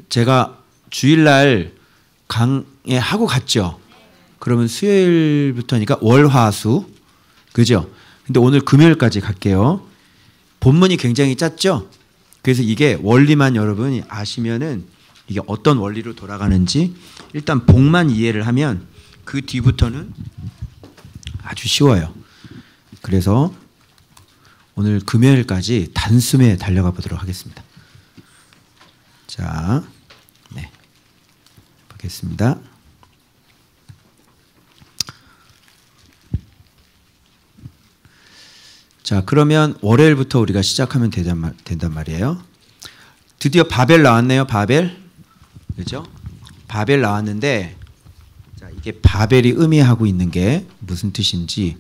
제가 주일날 강에 하고 갔죠. 그러면 수요일부터니까 월화수, 그죠? 근데 오늘 금요일까지 갈게요. 본문이 굉장히 짧죠? 그래서 이게 원리만 여러분이 아시면은 이게 어떤 원리로 돌아가는지 일단 복만 이해를 하면 그 뒤부터는 아주 쉬워요. 그래서 오늘 금요일까지 단숨에 달려가 보도록 하겠습니다. 자, 네, 보겠습니다. 자, 그러면 월요일부터 우리가 시작하면 된단 말이에요. 드디어 바벨 나왔네요. 바벨, 그죠? 바벨 나왔는데, 자, 이게 바벨이 의미하고 있는 게 무슨 뜻인지,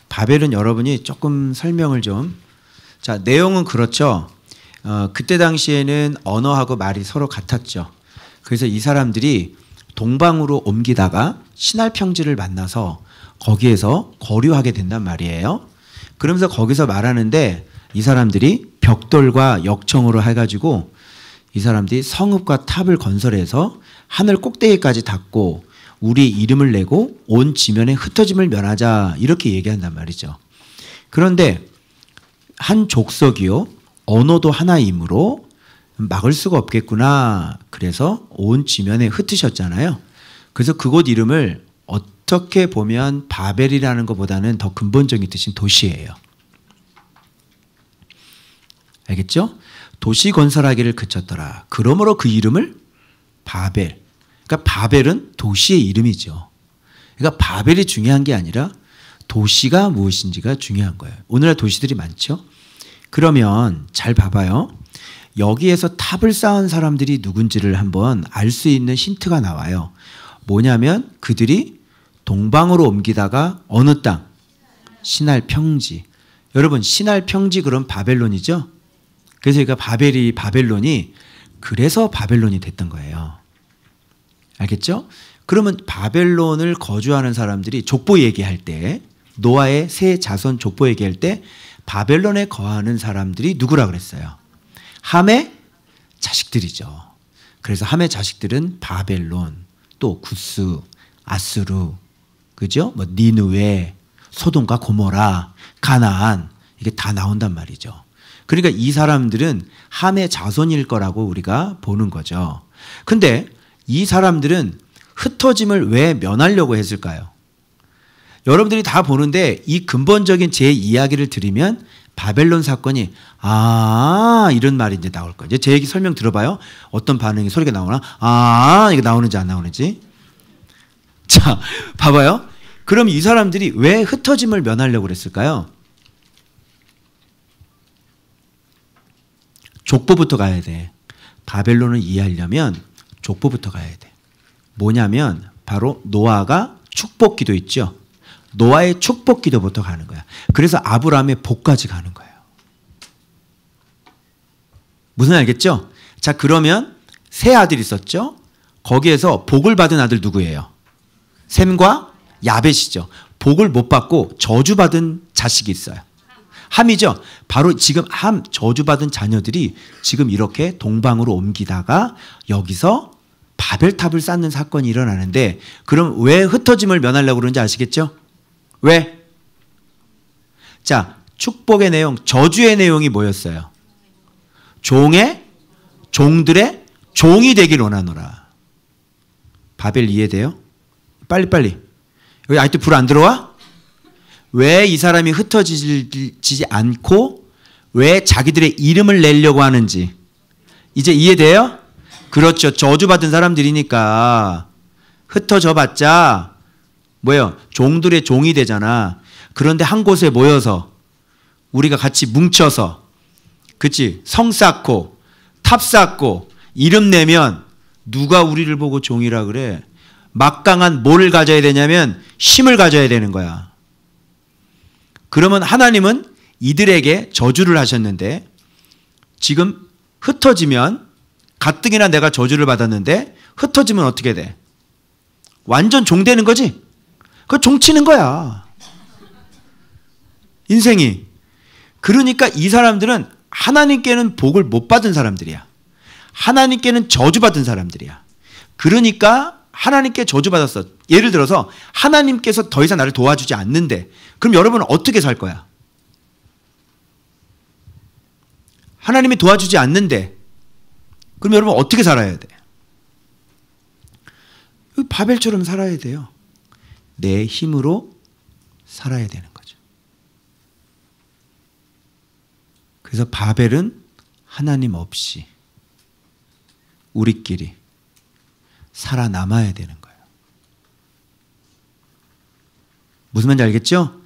바벨은 여러분이 조금 설명을 좀. 자, 내용은 그렇죠. 그때 당시에는 언어하고 말이 서로 같았죠. 그래서 이 사람들이 동방으로 옮기다가 신할 평지를 만나서 거기에서 거류하게 된단 말이에요. 그러면서 거기서 말하는데 이 사람들이 벽돌과 역청으로 해가지고 이 사람들이 성읍과 탑을 건설해서 하늘 꼭대기까지 닿고 우리 이름을 내고 온 지면에 흩어짐을 면하자, 이렇게 얘기한단 말이죠. 그런데 한 족속이요, 언어도 하나이므로 막을 수가 없겠구나. 그래서 온 지면에 흩으셨잖아요. 그래서 그곳 이름을 어떻게 보면 바벨이라는 것보다는 더 근본적인 뜻인 도시예요. 알겠죠? 도시 건설하기를 그쳤더라. 그러므로 그 이름을 바벨. 그러니까 바벨은 도시의 이름이죠. 그러니까 바벨이 중요한 게 아니라 도시가 무엇인지가 중요한 거예요. 오늘날 도시들이 많죠? 그러면 잘 봐봐요. 여기에서 탑을 쌓은 사람들이 누군지를 한번 알 수 있는 힌트가 나와요. 뭐냐면 그들이 동방으로 옮기다가 어느 땅? 신할 평지. 여러분, 신할 평지 그럼 바벨론이죠? 그래서 그러니까 바벨론이 그래서 바벨론이 됐던 거예요. 알겠죠? 그러면 바벨론을 거주하는 사람들이 족보 얘기할 때, 노아의 세 자손 족보 얘기할 때 바벨론에 거하는 사람들이 누구라 그랬어요? 함의 자식들이죠. 그래서 함의 자식들은 바벨론, 또 구스, 아수르, 그죠? 뭐 니느웨, 소돔과 고모라, 가나안, 이게 다 나온단 말이죠. 그러니까 이 사람들은 함의 자손일 거라고 우리가 보는 거죠. 근데 이 사람들은 흩어짐을 왜 면하려고 했을까요? 여러분들이 다 보는데 이 근본적인 제 이야기를 들으면 바벨론 사건이 이런 말이 이제 나올 거예요. 제 얘기 설명 들어봐요. 어떤 반응이 소리가 나오나? 이게 나오는지 안 나오는지. 자, 봐봐요. 그럼 이 사람들이 왜 흩어짐을 면하려고 그랬을까요? 족보부터 가야 돼. 바벨론을 이해하려면 족보부터 가야 돼. 뭐냐면 바로 노아가 축복기도 있죠. 노아의 축복기도부터 가는 거야. 그래서 아브라함의 복까지 가는 거예요. 무슨 알겠죠? 자, 그러면 세 아들이 있었죠. 거기에서 복을 받은 아들 누구예요? 셈과 야벳이죠. 복을 못 받고 저주받은 자식이 있어요. 함이죠. 바로 지금 함, 저주받은 자녀들이 지금 이렇게 동방으로 옮기다가 여기서 바벨탑을 쌓는 사건이 일어나는데, 그럼 왜 흩어짐을 면하려고 그러는지 아시겠죠? 왜? 자, 축복의 내용, 저주의 내용이 뭐였어요? 종들의 종이 되길 원하노라. 바벨 이해돼요? 빨리빨리. 여기 아직도 불 안 들어와? 왜 이 사람이 흩어지지 않고 왜 자기들의 이름을 내려고 하는지 이제 이해돼요? 그렇죠. 저주받은 사람들이니까 흩어져 봤자 뭐예요? 종들의 종이 되잖아. 그런데 한 곳에 모여서 우리가 같이 뭉쳐서, 그치? 성 쌓고 탑 쌓고 이름 내면 누가 우리를 보고 종이라 그래? 막강한 뭐를 가져야 되냐면 힘을 가져야 되는 거야. 그러면 하나님은 이들에게 저주를 하셨는데 지금 흩어지면, 가뜩이나 내가 저주를 받았는데 흩어지면 어떻게 돼? 완전 종 되는 거지? 그거 종 치는 거야. 인생이. 그러니까 이 사람들은 하나님께는 복을 못 받은 사람들이야. 하나님께는 저주받은 사람들이야. 그러니까 하나님께 저주받았어. 예를 들어서 하나님께서 더 이상 나를 도와주지 않는데 그럼 여러분은 어떻게 살 거야? 하나님이 도와주지 않는데 그럼 여러분 어떻게 살아야 돼? 바벨처럼 살아야 돼요. 내 힘으로 살아야 되는 거죠. 그래서 바벨은 하나님 없이 우리끼리 살아남아야 되는 거예요. 무슨 말인지 알겠죠?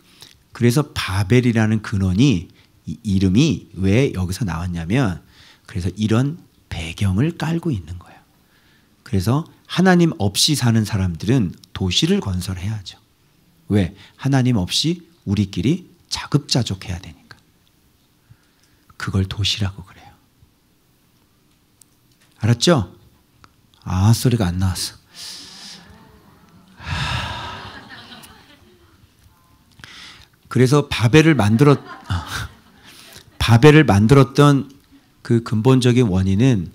그래서 바벨이라는 근원이 이 이름이 왜 여기서 나왔냐면 그래서 이런 배경을 깔고 있는 거예요. 그래서 하나님 없이 사는 사람들은 도시를 건설해야죠. 왜? 하나님 없이 우리끼리 자급자족해야 되니까. 그걸 도시라고 그래요. 알았죠? 아, 소리가 안 나왔어. 그래서 바벨을 만들었던 그 근본적인 원인은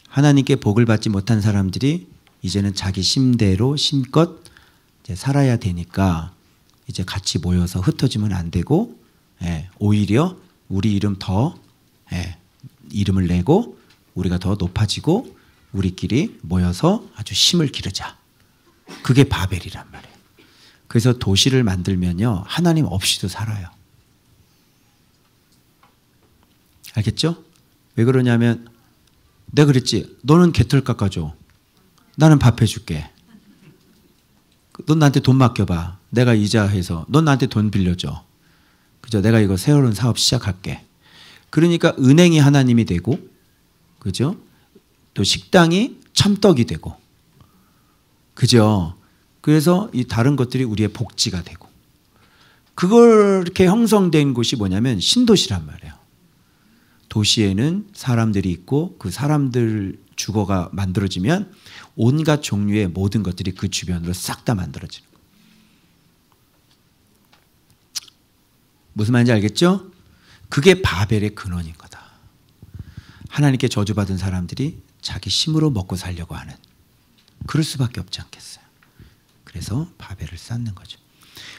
하나님께 복을 받지 못한 사람들이 이제는 자기 심대로 심껏 이제 살아야 되니까 이제 같이 모여서 흩어지면 안 되고, 오히려 우리 이름 더 이름을 내고 우리가 더 높아지고 우리끼리 모여서 아주 힘을 기르자. 그게 바벨이란 말이에요. 그래서 도시를 만들면요 하나님 없이도 살아요. 알겠죠? 왜 그러냐면 내가 그랬지. 너는 개털 깎아줘. 나는 밥 해줄게. 넌 나한테 돈 맡겨봐. 내가 이자해서. 넌 나한테 돈 빌려줘. 그죠? 내가 이거 새로운 사업 시작할게. 그러니까 은행이 하나님이 되고, 그죠? 또 식당이 참떡이 되고, 그죠? 그래서 이 다른 것들이 우리의 복지가 되고, 그걸 이렇게 형성된 곳이 뭐냐면 신도시란 말이에요. 도시에는 사람들이 있고 그 사람들 주거가 만들어지면 온갖 종류의 모든 것들이 그 주변으로 싹 다 만들어지는 거예요. 무슨 말인지 알겠죠? 그게 바벨의 근원인 거다. 하나님께 저주받은 사람들이 자기 힘으로 먹고 살려고 하는, 그럴 수밖에 없지 않겠어요. 그래서 바벨을 쌓는 거죠.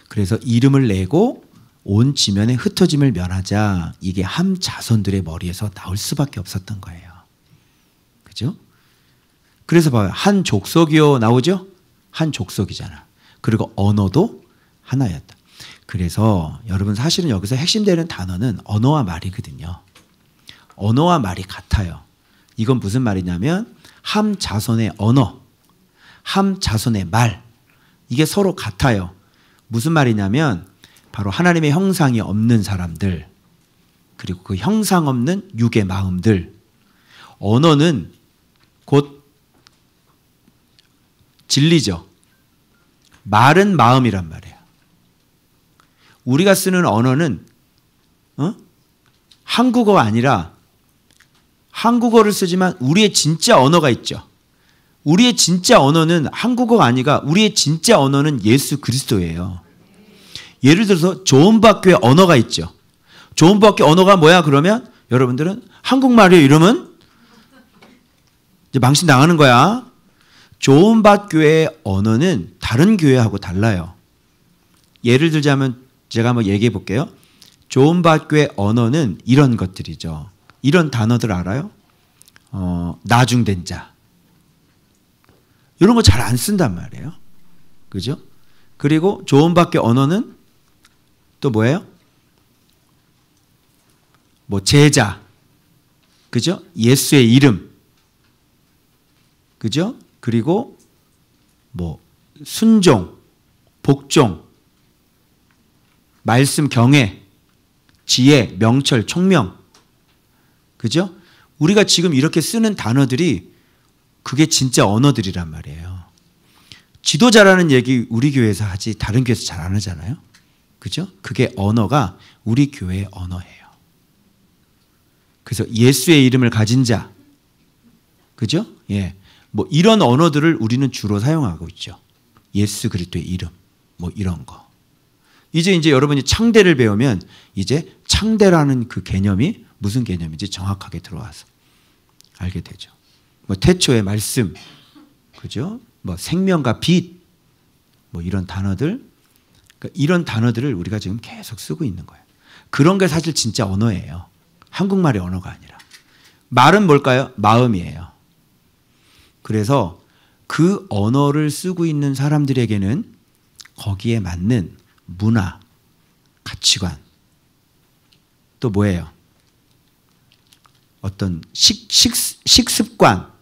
그래서 이름을 내고 온 지면에 흩어짐을 면하자, 이게 함 자손들의 머리에서 나올 수밖에 없었던 거예요. 그죠? 그래서 봐요. 한 족속이요 나오죠? 한 족속이잖아. 그리고 언어도 하나였다. 그래서 여러분 사실은 여기서 핵심되는 단어는 언어와 말이거든요. 언어와 말이 같아요. 이건 무슨 말이냐면 함 자손의 언어, 함 자손의 말, 이게 서로 같아요. 무슨 말이냐면 바로 하나님의 형상이 없는 사람들, 그리고 그 형상 없는 육의 마음들. 언어는 곧 진리죠. 말은 마음이란 말이에요. 우리가 쓰는 언어는 한국어가 아니라, 한국어를 쓰지만 우리의 진짜 언어가 있죠. 우리의 진짜 언어는 한국어가 아니라 우리의 진짜 언어는 예수 그리스도예요. 예를 들어서 조은박교의 언어가 있죠. 조은박교 언어가 뭐야 그러면 여러분들은 한국말이에요 이러면 이제 망신 당하는 거야. 조은박교의 언어는 다른 교회하고 달라요. 예를 들자면 제가 한번 얘기해 볼게요. 조은박교의 언어는 이런 것들이죠. 이런 단어들 알아요? 나중된 자. 이런 거 잘 안 쓴단 말이에요. 그죠? 그리고 조은박교 언어는 또 뭐예요? 뭐 제자, 그죠? 예수의 이름, 그죠? 그리고 뭐 순종, 복종, 말씀 경외, 지혜, 명철, 총명, 그죠? 우리가 지금 이렇게 쓰는 단어들이 그게 진짜 언어들이란 말이에요. 지도자라는 얘기 우리 교회에서 하지 다른 교회에서 잘 안 하잖아요. 그죠? 그게 언어가 우리 교회의 언어예요. 그래서 예수의 이름을 가진 자, 그죠? 예, 뭐 이런 언어들을 우리는 주로 사용하고 있죠. 예수 그리스도의 이름, 뭐 이런 거. 이제 여러분이 창대를 배우면 이제 창대라는 그 개념이 무슨 개념인지 정확하게 들어와서 알게 되죠. 뭐 태초의 말씀, 그죠? 뭐 생명과 빛, 뭐 이런 단어들, 그러니까 이런 단어들을 우리가 지금 계속 쓰고 있는 거예요. 그런 게 사실 진짜 언어예요. 한국말의 언어가 아니라. 말은 뭘까요? 마음이에요. 그래서 그 언어를 쓰고 있는 사람들에게는 거기에 맞는 문화, 가치관, 또 뭐예요? 어떤 식습관,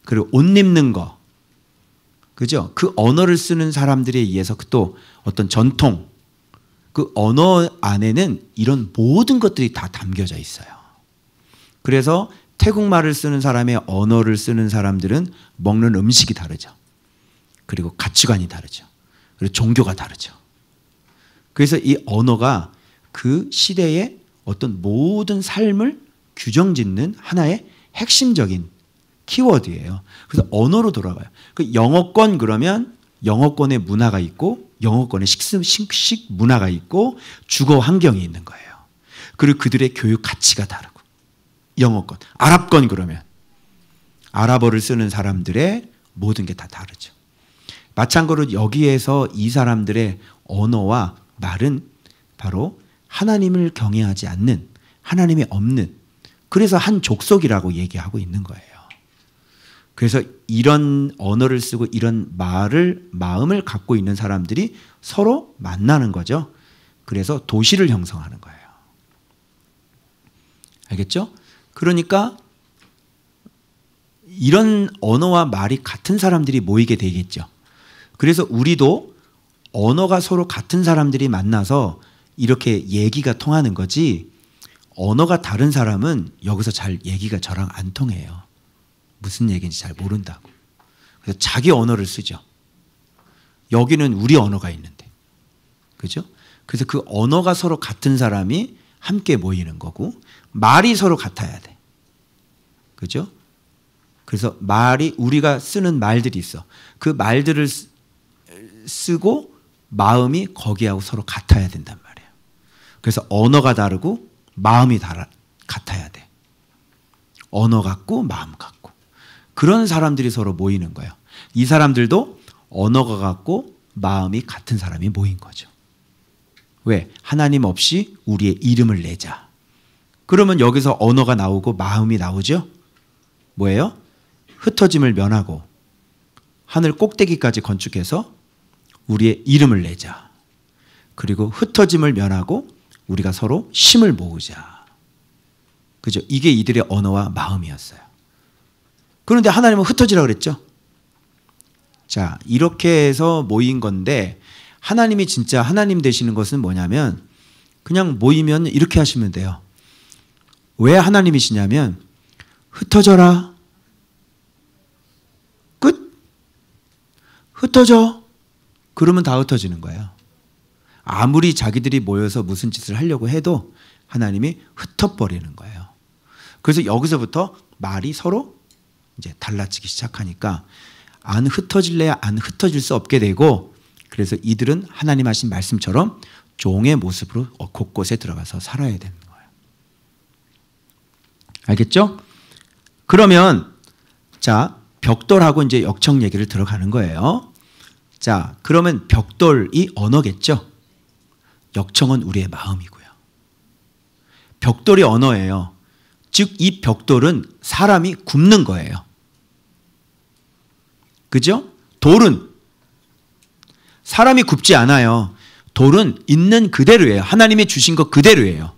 그리고 옷 입는 거, 그죠? 그 언어를 쓰는 사람들에 의해서 또 어떤 전통, 그 언어 안에는 이런 모든 것들이 다 담겨져 있어요. 그래서 태국말을 쓰는 사람의 언어를 쓰는 사람들은 먹는 음식이 다르죠. 그리고 가치관이 다르죠. 그리고 종교가 다르죠. 그래서 이 언어가 그 시대의 어떤 모든 삶을 규정짓는 하나의 핵심적인 키워드예요. 그래서 언어로 돌아가요. 그 영어권 그러면 영어권의 문화가 있고 영어권의 식 문화가 있고 주거 환경이 있는 거예요. 그리고 그들의 교육 가치가 다르고 영어권. 아랍권 그러면 아랍어를 쓰는 사람들의 모든 게 다 다르죠. 마찬가지로 여기에서 이 사람들의 언어와 말은 바로 하나님을 경외하지 않는, 하나님이 없는, 그래서 한 족속이라고 얘기하고 있는 거예요. 그래서 이런 언어를 쓰고 이런 마음을 갖고 있는 사람들이 서로 만나는 거죠. 그래서 도시를 형성하는 거예요. 알겠죠? 그러니까 이런 언어와 말이 같은 사람들이 모이게 되겠죠. 그래서 우리도 언어가 서로 같은 사람들이 만나서 이렇게 얘기가 통하는 거지, 언어가 다른 사람은 여기서 잘 얘기가 저랑 안 통해요. 무슨 얘기인지 잘 모른다고. 그래서 자기 언어를 쓰죠. 여기는 우리 언어가 있는데. 그죠? 그래서 그 언어가 서로 같은 사람이 함께 모이는 거고, 말이 서로 같아야 돼. 그죠? 그래서 말이, 우리가 쓰는 말들이 있어. 그 말들을 쓰고 마음이 거기하고 서로 같아야 된단 말이에요. 그래서 언어가 다르고 마음이 같아야 돼. 언어 같고 마음 같고. 그런 사람들이 서로 모이는 거예요. 이 사람들도 언어가 같고 마음이 같은 사람이 모인 거죠. 왜? 하나님 없이 우리의 이름을 내자. 그러면 여기서 언어가 나오고 마음이 나오죠? 뭐예요? 흩어짐을 면하고 하늘 꼭대기까지 건축해서 우리의 이름을 내자. 그리고 흩어짐을 면하고 우리가 서로 힘을 모으자. 그죠? 이게 이들의 언어와 마음이었어요. 그런데 하나님은 흩어지라고 그랬죠. 자, 이렇게 해서 모인 건데, 하나님이 진짜 하나님 되시는 것은 뭐냐면 그냥 모이면 이렇게 하시면 돼요. 왜 하나님이시냐면 흩어져라. 끝. 흩어져. 그러면 다 흩어지는 거예요. 아무리 자기들이 모여서 무슨 짓을 하려고 해도 하나님이 흩어버리는 거예요. 그래서 여기서부터 말이 서로 이제 달라지기 시작하니까 안 흩어질래야 안 흩어질 수 없게 되고, 그래서 이들은 하나님 하신 말씀처럼 종의 모습으로 곳곳에 들어가서 살아야 되는 거예요. 알겠죠? 그러면 자, 벽돌하고 이제 역청 얘기를 들어가는 거예요. 자, 그러면 벽돌이 언어겠죠? 역청은 우리의 마음이고요. 벽돌이 언어예요. 즉 이 벽돌은 사람이 굽는 거예요. 그죠? 돌은 사람이 굽지 않아요. 돌은 있는 그대로예요. 하나님이 주신 것 그대로예요.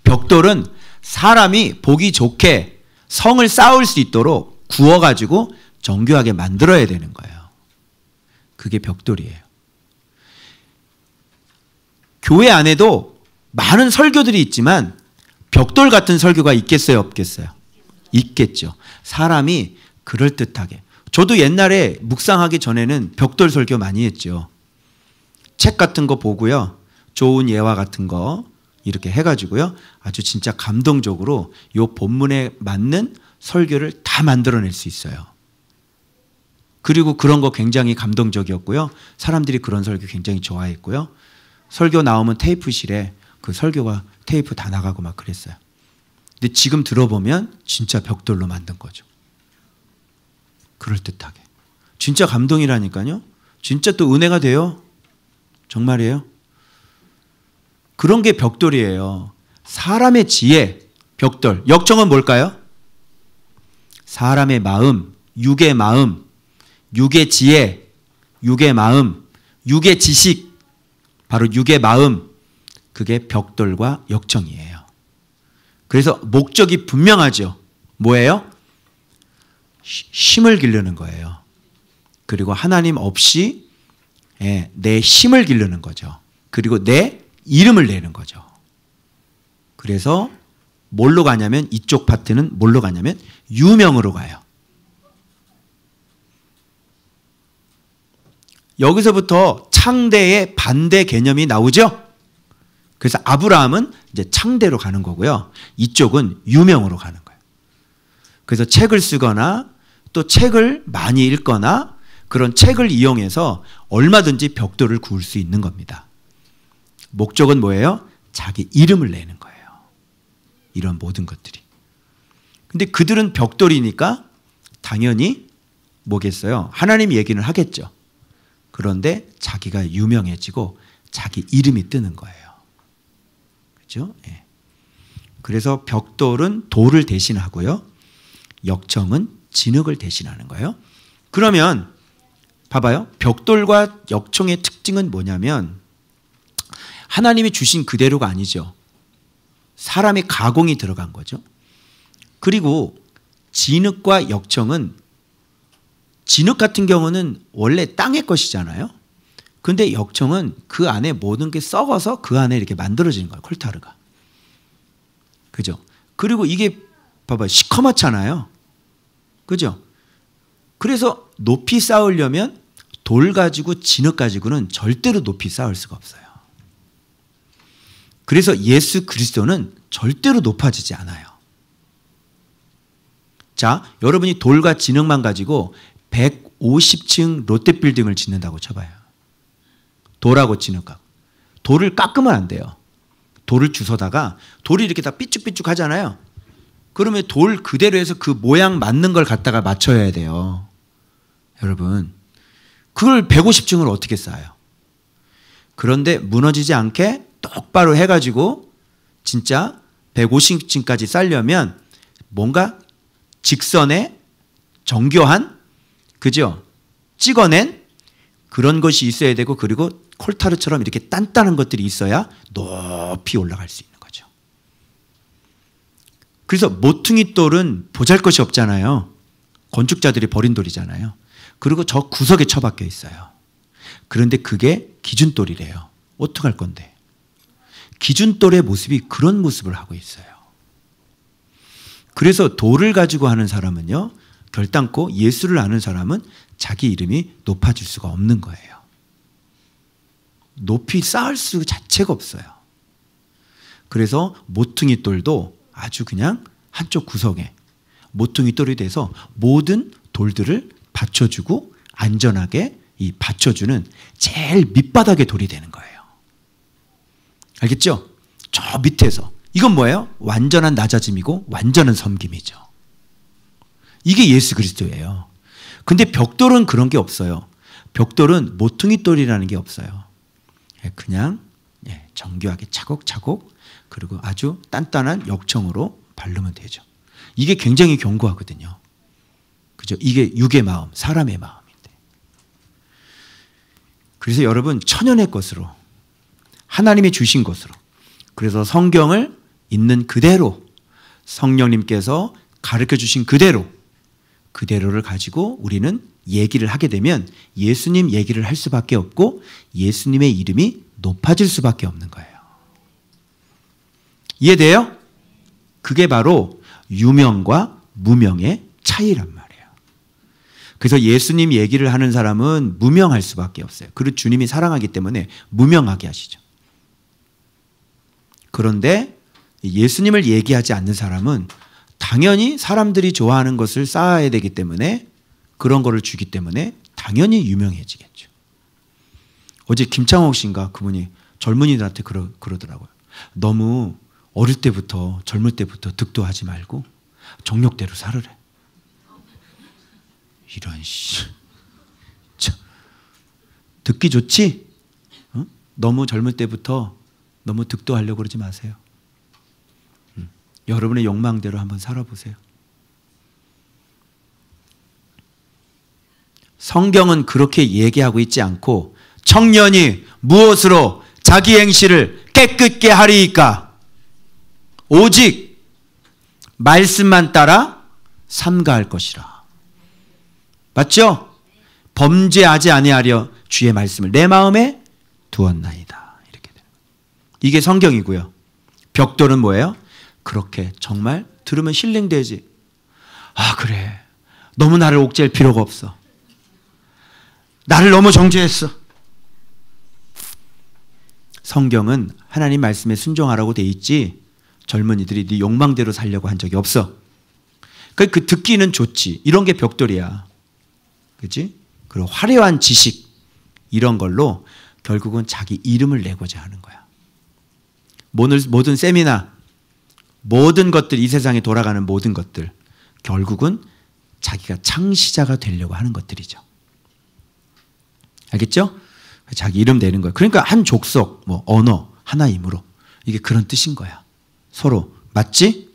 벽돌은 사람이 보기 좋게 성을 쌓을 수 있도록 구워가지고 정교하게 만들어야 되는 거예요. 그게 벽돌이에요. 교회 안에도 많은 설교들이 있지만 벽돌 같은 설교가 있겠어요? 없겠어요? 있겠죠. 사람이 그럴듯하게. 저도 옛날에 묵상하기 전에는 벽돌 설교 많이 했죠. 책 같은 거 보고요. 좋은 예화 같은 거 이렇게 해가지고요. 아주 진짜 감동적으로 이 본문에 맞는 설교를 다 만들어낼 수 있어요. 그리고 그런 거 굉장히 감동적이었고요. 사람들이 그런 설교 굉장히 좋아했고요. 설교 나오면 테이프실에 그 설교가 테이프 다 나가고 막 그랬어요. 근데 지금 들어보면 진짜 벽돌로 만든 거죠. 그럴듯하게. 진짜 감동이라니까요. 진짜 또 은혜가 돼요. 정말이에요. 그런 게 벽돌이에요. 사람의 지혜, 벽돌. 역정은 뭘까요? 사람의 마음, 육의 마음, 육의 지혜, 육의 마음, 육의 지식, 바로 육의 마음, 그게 벽돌과 역정이에요. 그래서 목적이 분명하죠. 뭐예요? 힘을 기르는 거예요. 그리고 하나님 없이 내 힘을 기르는 거죠. 그리고 내 이름을 내는 거죠. 그래서 뭘로 가냐면 이쪽 파트는 뭘로 가냐면 유명으로 가요. 여기서부터 창대의 반대 개념이 나오죠. 그래서 아브라함은 이제 창대로 가는 거고요. 이쪽은 유명으로 가는 거예요. 그래서 책을 쓰거나 또 책을 많이 읽거나 그런 책을 이용해서 얼마든지 벽돌을 구울 수 있는 겁니다. 목적은 뭐예요? 자기 이름을 내는 거예요. 이런 모든 것들이. 근데 그들은 벽돌이니까 당연히 뭐겠어요? 하나님 얘기는 하겠죠. 그런데 자기가 유명해지고 자기 이름이 뜨는 거예요. 그렇죠? 예. 그래서 벽돌은 돌을 대신하고요. 역정은 진흙을 대신하는 거예요. 그러면 봐봐요. 벽돌과 역청의 특징은 뭐냐면 하나님이 주신 그대로가 아니죠. 사람의 가공이 들어간 거죠. 그리고 진흙과 역청은 진흙 같은 경우는 원래 땅의 것이잖아요. 근데 역청은 그 안에 모든 게 썩어서 그 안에 이렇게 만들어지는 거예요. 콜타르가. 그죠? 그리고 이게 봐봐요. 시커멓잖아요. 그죠? 그래서 높이 쌓으려면 돌 가지고 진흙 가지고는 절대로 높이 쌓을 수가 없어요. 그래서 예수 그리스도는 절대로 높아지지 않아요. 자, 여러분이 돌과 진흙만 가지고 150층 롯데빌딩을 짓는다고 쳐봐요. 돌하고 진흙하고. 돌을 깎으면 안 돼요. 돌을 주워다가 돌이 이렇게 다 삐쭉삐쭉 하잖아요. 그러면 돌 그대로 해서 그 모양 맞는 걸 갖다가 맞춰야 돼요. 여러분, 그걸 150층을 어떻게 쌓아요? 그런데 무너지지 않게 똑바로 해가지고 진짜 150층까지 쌓으려면 뭔가 직선에 정교한, 그죠? 찍어낸 그런 것이 있어야 되고, 그리고 콜타르처럼 이렇게 단단한 것들이 있어야 높이 올라갈 수 있는 거죠. 그래서 모퉁이 돌은 보잘것이 없잖아요. 건축자들이 버린 돌이잖아요. 그리고 저 구석에 처박혀 있어요. 그런데 그게 기준돌이래요. 어떡할 건데? 기준돌의 모습이 그런 모습을 하고 있어요. 그래서 돌을 가지고 하는 사람은요, 결단코 예수를 아는 사람은 자기 이름이 높아질 수가 없는 거예요. 높이 쌓을 수 자체가 없어요. 그래서 모퉁이 돌도 아주 그냥 한쪽 구석에 모퉁이 돌이 돼서 모든 돌들을 받쳐주고 안전하게 이 받쳐주는 제일 밑바닥의 돌이 되는 거예요. 알겠죠? 저 밑에서. 이건 뭐예요? 완전한 낮아짐이고 완전한 섬김이죠. 이게 예수 그리스도예요. 근데 벽돌은 그런 게 없어요. 벽돌은 모퉁이 돌이라는 게 없어요. 그냥 정교하게 차곡차곡, 그리고 아주 단단한 역청으로 바르면 되죠. 이게 굉장히 견고하거든요. 그죠? 이게 육의 마음, 사람의 마음인데. 그래서 여러분, 천연의 것으로, 하나님이 주신 것으로, 그래서 성경을 있는 그대로, 성령님께서 가르쳐 주신 그대로를 가지고 우리는 얘기를 하게 되면 예수님 얘기를 할 수밖에 없고 예수님의 이름이 높아질 수밖에 없는 거예요. 이해돼요? 그게 바로 유명과 무명의 차이란 말이에요. 그래서 예수님 얘기를 하는 사람은 무명할 수밖에 없어요. 그리고 주님이 사랑하기 때문에 무명하게 하시죠. 그런데 예수님을 얘기하지 않는 사람은 당연히 사람들이 좋아하는 것을 쌓아야 되기 때문에, 그런 거를 주기 때문에 당연히 유명해지겠죠. 어제 김창옥 씨인가 그분이 젊은이들한테 그러더라고요. 너무 어릴 때부터, 젊을 때부터 득도하지 말고 정욕대로 살으래. 이런 씨. 참. 듣기 좋지? 어? 너무 젊을 때부터 너무 득도하려고 그러지 마세요. 여러분의 욕망대로 한번 살아보세요. 성경은 그렇게 얘기하고 있지 않고 청년이 무엇으로 자기 행실을 깨끗게 하리이까? 오직 말씀만 따라 삼가할 것이라. 맞죠? 범죄하지 아니하려 주의 말씀을 내 마음에 두었나이다. 이렇게 되는 거예요. 이게 성경이고요. 벽돌은 뭐예요? 그렇게 정말 들으면 힐링되지. 아, 그래. 너무 나를 옥죄할 필요가 없어. 나를 너무 정죄했어. 성경은 하나님 말씀에 순종하라고 돼 있지 젊은이들이 네 욕망대로 살려고 한 적이 없어. 그 듣기는 좋지. 이런 게 벽돌이야. 그렇지? 그리고 화려한 지식 이런 걸로 결국은 자기 이름을 내고자 하는 거야. 모든 세미나 모든 것들, 이 세상에 돌아가는 모든 것들 결국은 자기가 창시자가 되려고 하는 것들이죠. 알겠죠? 자기 이름 내는 거예요. 그러니까 한 족속, 뭐 언어 하나이므로 이게 그런 뜻인 거야. 서로 맞지?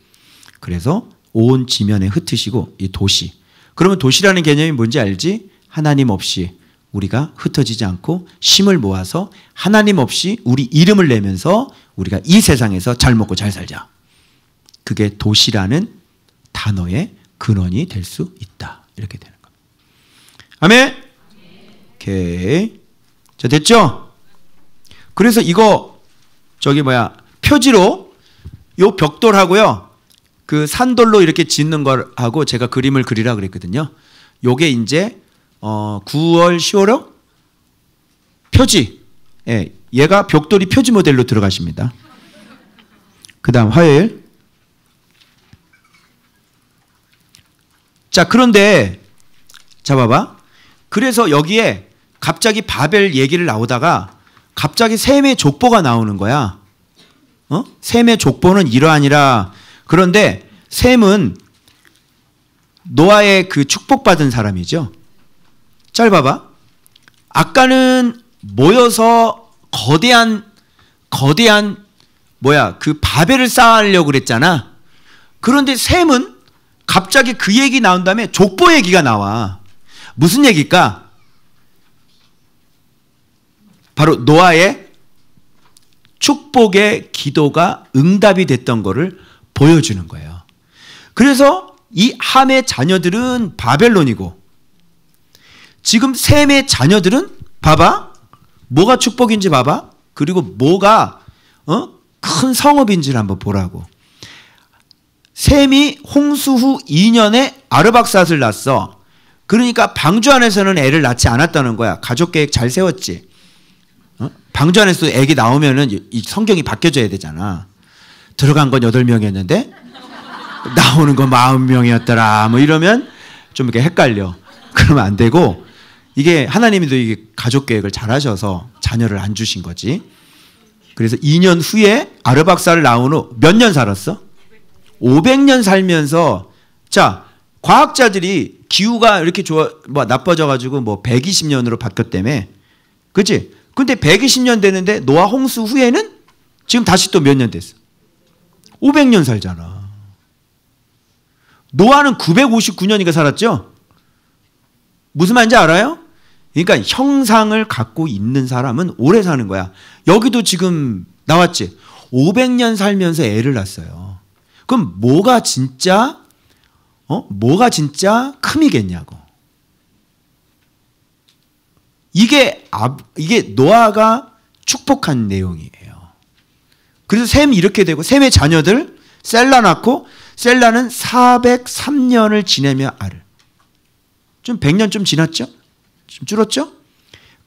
그래서 온 지면에 흩으시고 이 도시. 그러면 도시라는 개념이 뭔지 알지? 하나님 없이 우리가 흩어지지 않고 힘을 모아서 하나님 없이 우리 이름을 내면서 우리가 이 세상에서 잘 먹고 잘 살자. 그게 도시라는 단어의 근원이 될 수 있다. 이렇게 되는 겁니다. 아멘? 오케이. 자, 됐죠? 그래서 이거 표지로 요 벽돌하고요. 그 산돌로 이렇게 짓는 거하고 제가 그림을 그리라 그랬거든요. 요게 이제 9월 10월호 표지. 예, 얘가 벽돌이 표지 모델로 들어가십니다. 그다음 화요일. 자, 그런데 자 봐봐. 그래서 여기에 갑자기 바벨 얘기를 나오다가 갑자기 셈의 족보가 나오는 거야. 셈의 족보는 이러하니라. 그런데 셈은 노아의 그 축복받은 사람이죠. 잘 봐봐. 아까는 모여서 거대한 그 바벨을 쌓으려고 그랬잖아. 그런데 셈은 갑자기 그 얘기 나온 다음에 족보 얘기가 나와. 무슨 얘기일까? 바로 노아의 축복의 기도가 응답이 됐던 거를 보여주는 거예요. 그래서 이 함의 자녀들은 바벨론이고 지금 셈의 자녀들은 봐봐. 뭐가 축복인지 봐봐. 그리고 뭐가 큰 성읍인지를 한번 보라고. 셈이 홍수 후 2년에 아르박삿을 낳았어. 그러니까 방주 안에서는 애를 낳지 않았다는 거야. 가족 계획 잘 세웠지. 방주 안에서 애기 나오면은 이 성경이 바뀌어져야 되잖아. 들어간 건 8명이었는데 나오는 건 40명이었더라. 뭐 이러면 좀 이렇게 헷갈려. 그러면 안 되고 이게 하나님도 이게 가족 계획을 잘 하셔서 자녀를 안 주신 거지. 그래서 2년 후에 아르박삿을 낳은 후 몇 년 살았어? 500년 살면서 자, 과학자들이 기후가 이렇게 나빠져가지고 120년으로 바뀌었다며. 그치? 근데 120년 되는데 노아 홍수 후에는 지금 다시 또 몇 년 됐어? 500년 살잖아. 노아는 959년인가 살았죠? 무슨 말인지 알아요? 그러니까 형상을 갖고 있는 사람은 오래 사는 거야. 여기도 지금 나왔지? 500년 살면서 애를 낳았어요. 그럼 뭐가 진짜 큼이겠냐고. 이게 노아가 축복한 내용이에요. 그래서 셈이 이렇게 되고 셈의 자녀들 셀라 낳고 셀라는 403년을 지내며 알을. 좀 100년 좀 지났죠? 좀 줄었죠?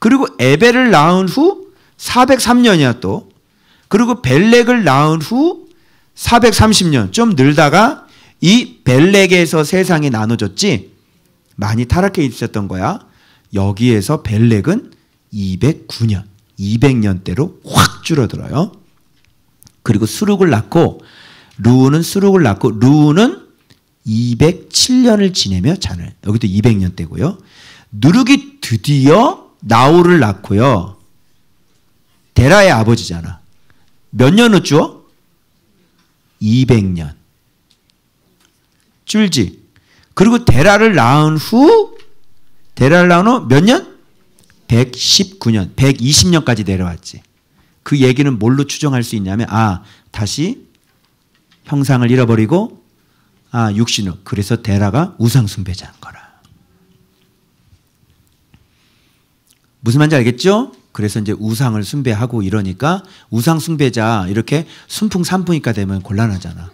그리고 에벨을 낳은 후 403년이야 또. 그리고 벨렉을 낳은 후 430년 좀 늘다가 이 벨렉에서 세상이 나눠졌지. 많이 타락해 있었던 거야. 여기에서 벨렉은 209년 200년대로 확 줄어들어요. 그리고 수룩을 낳고 루우는 수룩을 낳고 루우는 207년을 지내며 자는, 여기도 200년 때고요. 누룩이 드디어 나홀을 낳고요. 데라의 아버지잖아. 몇 년 후죠? 200년. 줄지. 그리고 데라를 낳은 후 몇 년? 119년, 120년까지 내려왔지. 그 얘기는 뭘로 추정할 수 있냐면, 다시 형상을 잃어버리고 육신으로. 그래서 데라가 우상 숭배자인 거라. 무슨 말인지 알겠죠? 그래서 이제 우상을 숭배하고 이러니까 우상 숭배자 이렇게 순풍산부인과 되면 곤란하잖아.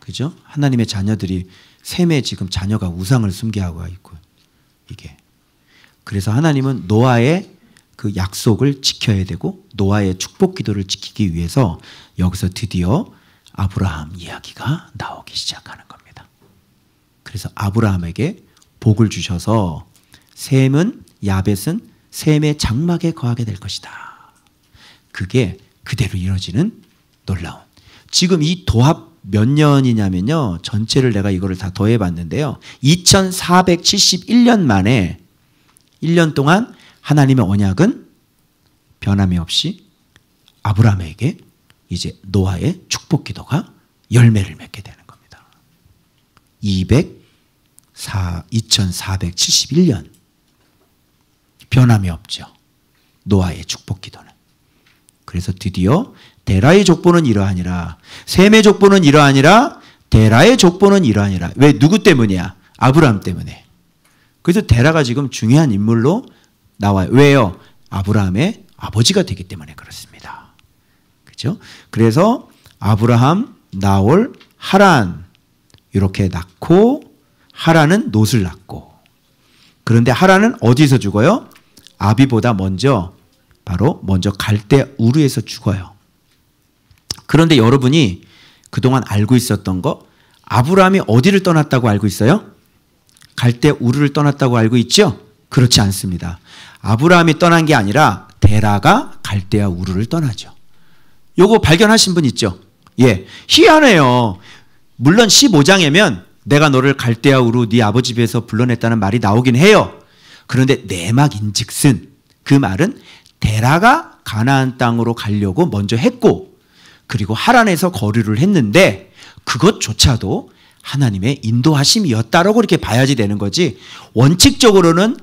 그죠? 하나님의 자녀들이 셈에 지금 자녀가 우상을 숭배하고 있고 이게. 그래서 하나님은 노아의 그 약속을 지켜야 되고 노아의 축복 기도를 지키기 위해서 여기서 드디어 아브라함 이야기가 나오기 시작하는 겁니다. 그래서 아브라함에게 복을 주셔서 셈은 야벳은 셈의 장막에 거하게 될 것이다. 그게 그대로 이루어지는 놀라운. 지금 이 도합 몇 년이냐면요. 전체를 내가 이거를 다 더해봤는데요. 2471년 만에 1년 동안 하나님의 언약은 변함이 없이 아브라함에게 이제 노아의 축복 기도가 열매를 맺게 되는 겁니다. 2471년. 변함이 없죠. 노아의 축복 기도는. 그래서 드디어 데라의 족보는 이러하니라. 셈의 족보는 이러하니라. 데라의 족보는 이러하니라. 왜? 누구 때문이야? 아브라함 때문에. 그래서 데라가 지금 중요한 인물로 나와요. 왜요? 아브라함의 아버지가 되기 때문에 그렇습니다. 그렇죠? 그래서 아브라함, 나홀, 하란 이렇게 낳고 하란은 롯을 낳고. 그런데 하란은 어디서 죽어요? 아비보다 먼저 갈대 우르에서 죽어요. 그런데 여러분이 그동안 알고 있었던 거, 아브라함이 어디를 떠났다고 알고 있어요? 갈대 우르를 떠났다고 알고 있죠? 그렇지 않습니다. 아브라함이 떠난 게 아니라 데라가 갈대아 우르를 떠나죠. 요거 발견하신 분 있죠? 예, 희한해요. 물론 15장이면 내가 너를 갈대아 우르 네 아버지 집에서 불러냈다는 말이 나오긴 해요. 그런데 내막인즉슨 그 말은 데라가 가나안 땅으로 가려고 먼저 했고 그리고 하란에서 거류를 했는데 그것조차도 하나님의 인도하심이었다라고 그렇게 봐야지 되는 거지. 원칙적으로는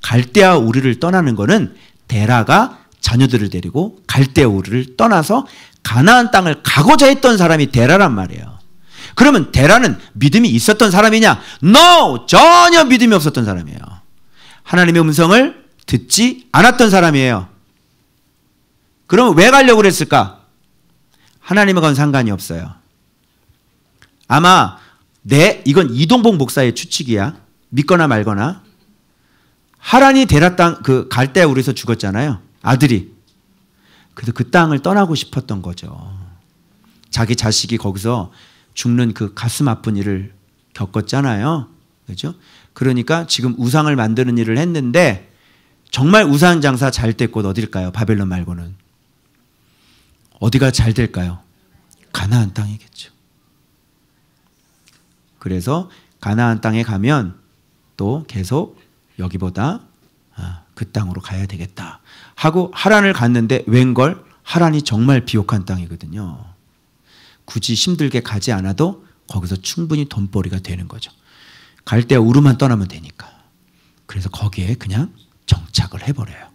갈대아 우르를 떠나는 거는 데라가 자녀들을 데리고 갈대아 우르를 떠나서 가나안 땅을 가고자 했던 사람이 데라란 말이에요. 그러면 데라는 믿음이 있었던 사람이냐? No! 전혀 믿음이 없었던 사람이에요. 하나님의 음성을 듣지 않았던 사람이에요. 그러면 왜 가려고 그랬을까? 하나님과는 상관이 없어요. 아마 이건 이동복 목사의 추측이야. 믿거나 말거나. 하란이 데라 땅, 그 갈대아 우르에서 죽었잖아요. 아들이. 그래서 그 땅을 떠나고 싶었던 거죠. 자기 자식이 거기서 죽는 그 가슴 아픈 일을 겪었잖아요. 그렇죠? 그러니까 지금 우상을 만드는 일을 했는데 정말 우상 장사 잘 될 곳 어딜까요? 바벨론 말고는. 어디가 잘 될까요? 가나안 땅이겠죠. 그래서 가나안 땅에 가면 또 계속 여기보다 그 땅으로 가야 되겠다 하고 하란을 갔는데 웬걸 하란이 정말 비옥한 땅이거든요. 굳이 힘들게 가지 않아도 거기서 충분히 돈벌이가 되는 거죠. 갈대아 우르만 떠나면 되니까. 그래서 거기에 그냥 정착을 해버려요.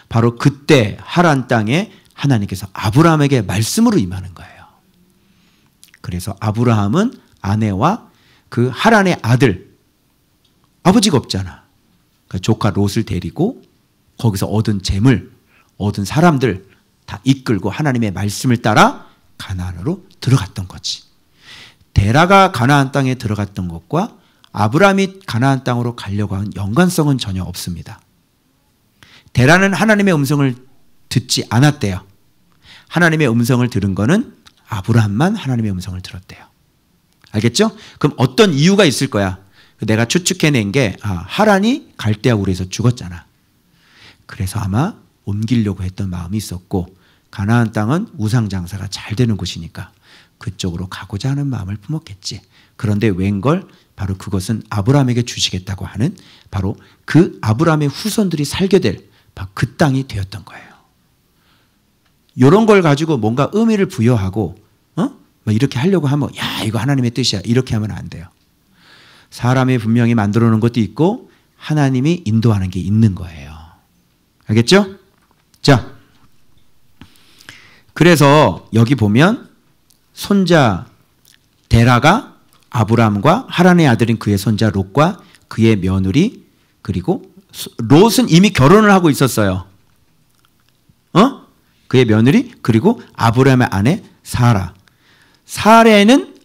바로 그때 하란 땅에 하나님께서 아브라함에게 말씀으로 임하는 거예요. 그래서 아브라함은 아내와 그 하란의 아들, 아버지가 없잖아. 그러니까 조카 롯을 데리고 거기서 얻은 재물, 얻은 사람들 다 이끌고 하나님의 말씀을 따라 가나안으로 들어갔던 거지. 데라가 가나안 땅에 들어갔던 것과 아브라함이 가나안 땅으로 가려고 한 연관성은 전혀 없습니다. 데라는 하나님의 음성을 듣지 않았대요. 하나님의 음성을 들은 거는 아브라함만 하나님의 음성을 들었대요. 알겠죠? 그럼 어떤 이유가 있을 거야. 내가 추측해낸 게 하란이 갈대아 우르에서 죽었잖아. 그래서 아마 옮기려고 했던 마음이 있었고 가나안 땅은 우상 장사가 잘 되는 곳이니까 그쪽으로 가고자 하는 마음을 품었겠지. 그런데 웬걸 바로 그것은 아브라함에게 주시겠다고 하는 바로 그 아브라함의 후손들이 살게 될 그 땅이 되었던 거예요. 이런 걸 가지고 뭔가 의미를 부여하고 이렇게 하려고 하면 야 이거 하나님의 뜻이야 이렇게 하면 안 돼요. 사람이 분명히 만들어 놓은 것도 있고 하나님이 인도하는 게 있는 거예요. 알겠죠? 자, 그래서 여기 보면 손자 데라가 아브라함과 하란의 아들인 그의 손자 롯과 그의 며느리 그리고 롯은 이미 결혼을 하고 있었어요. 그의 며느리 그리고 아브라함의 아내 사라. 사레는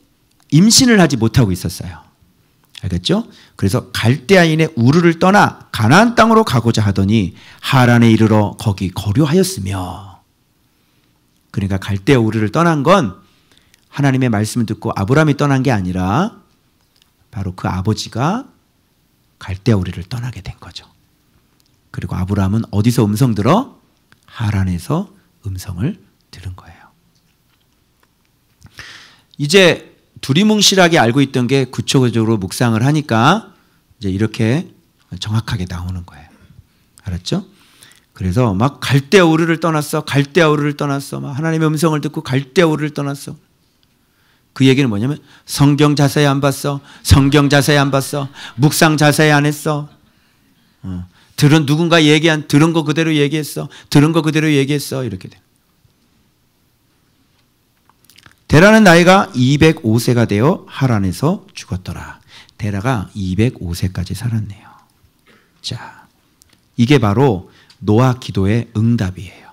임신을 하지 못하고 있었어요. 알겠죠? 그래서 갈대아인의 우르를 떠나 가나안 땅으로 가고자 하더니 하란에 이르러 거기 거류하였으며. 그러니까 갈대아 우르를 떠난 건 하나님의 말씀을 듣고 아브라함이 떠난 게 아니라 바로 그 아버지가 갈대아 우르를 떠나게 된 거죠. 그리고 아브라함은 어디서 음성 들어? 하란에서 음성을 들은 거예요. 이제 두리뭉실하게 알고 있던 게 구체적으로 묵상을 하니까 이제 이렇게 정확하게 나오는 거예요. 알았죠? 그래서 막 갈대아 우르를 떠났어. 갈대아 우르를 떠났어. 막 하나님의 음성을 듣고 갈대아 우르를 떠났어. 그 얘기는 뭐냐면 성경 자세히 안 봤어. 성경 자세히 안 봤어. 묵상 자세히 안 했어. 들은 누군가 들은 거 그대로 얘기했어. 들은 거 그대로 얘기했어. 이렇게 돼. 데라는 나이가 205세가 되어 하란에서 죽었더라. 데라가 205세까지 살았네요. 자, 이게 바로 노아 기도의 응답이에요.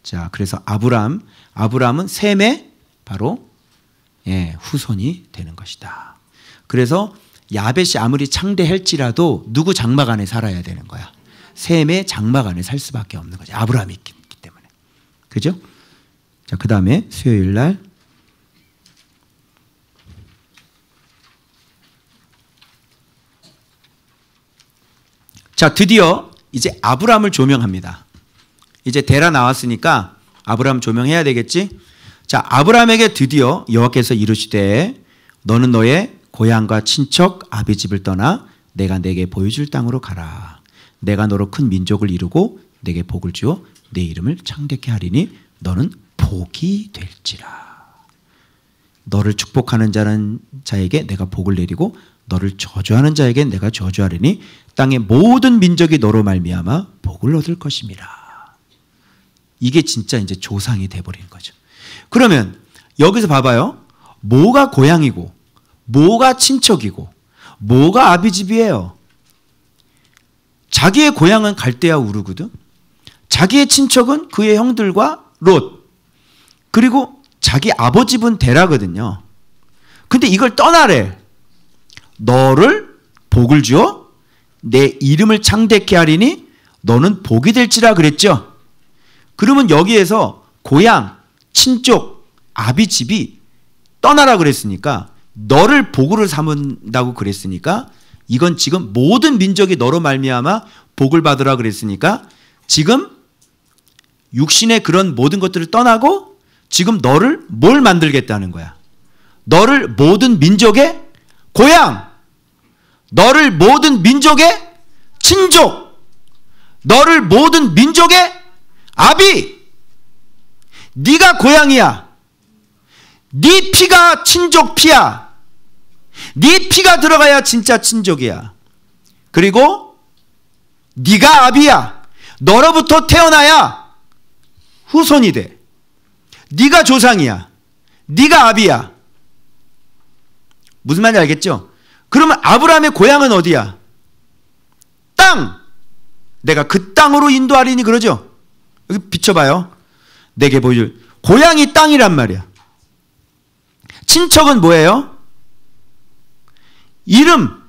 자, 그래서 아브라함은 셈의 바로 후손이 되는 것이다. 그래서 야벳이 아무리 창대할지라도 누구 장막 안에 살아야 되는 거야. 셈의 장막 안에 살 수밖에 없는 거죠. 아브라함이 있기 때문에. 그죠? 자, 그 다음에 수요일 날 자, 드디어 이제 아브라함을 조명합니다. 이제 데라 나왔으니까 아브라함 조명해야 되겠지? 자, 아브라함에게 드디어 여호와께서 이르시되 너는 너의 고향과 친척 아비 집을 떠나 내가 내게 보여줄 땅으로 가라. 내가 너로 큰 민족을 이루고 내게 복을 주어 내 이름을 창대케 하리니 너는 복이 될지라. 너를 축복하는 자에게 내가 복을 내리고 너를 저주하는 자에게 내가 저주하리니 땅의 모든 민족이 너로 말미암아 복을 얻을 것임이라. 이게 진짜 이제 조상이 돼버리는 거죠. 그러면 여기서 봐봐요. 뭐가 고향이고 뭐가 친척이고 뭐가 아비집이에요. 자기의 고향은 갈대아 우르거든. 자기의 친척은 그의 형들과 롯. 그리고 자기 아버집은 데라거든요. 근데 이걸 떠나래. 너를 복을 주어 내 이름을 창대케 하리니 너는 복이 될지라 그랬죠. 그러면 여기에서 고향, 친족, 아비집이 떠나라 그랬으니까 너를 복으로 삼은다고 그랬으니까 이건 지금 모든 민족이 너로 말미암아 복을 받으라 그랬으니까 지금 육신의 그런 모든 것들을 떠나고 지금 너를 뭘 만들겠다는 거야. 너를 모든 민족의 고향, 너를 모든 민족의 친족, 너를 모든 민족의 아비. 네가 고향이야. 네 피가 친족 피야. 네 피가 들어가야 진짜 친족이야. 그리고 네가 아비야. 너로부터 태어나야 후손이 돼. 네가 조상이야. 네가 아비야. 무슨 말인지 알겠죠? 그러면 아브라함의 고향은 어디야? 땅. 내가 그 땅으로 인도하리니 그러죠? 여기 비춰봐요. 내게 보여줄 고향이 땅이란 말이야. 친척은 뭐예요? 이름은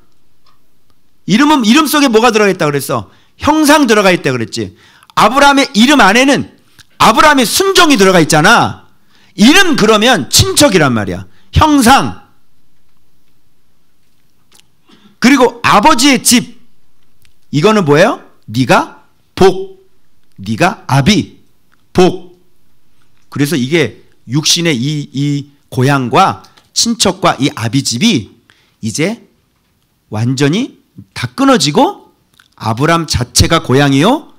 이름 속에 뭐가 들어가 있다고 그랬어? 형상 들어가 있다고 그랬지. 아브라함의 이름 안에는 아브라함의 순종이 들어가 있잖아. 이름 그러면 친척이란 말이야. 형상. 그리고 아버지의 집. 이거는 뭐예요? 네가 복. 네가 아비. 복. 그래서 이게 육신의 이 고향과 친척과 이 아비집이 이제 완전히 다 끊어지고 아브람 자체가 고향이요,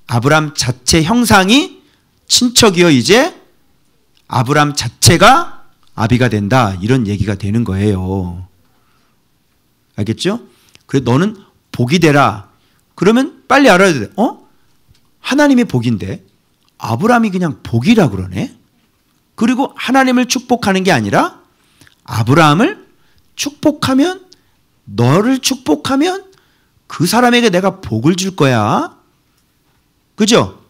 아브람 자체 형상이 친척이요, 이제 아브람 자체가 아비가 된다, 이런 얘기가 되는 거예요. 알겠죠? 그래 너는 복이 되라. 그러면 빨리 알아야 돼. 하나님이 복인데 아브람이 그냥 복이라 그러네. 그리고 하나님을 축복하는 게 아니라 아브라함을 축복하면, 너를 축복하면 그 사람에게 내가 복을 줄 거야. 그죠?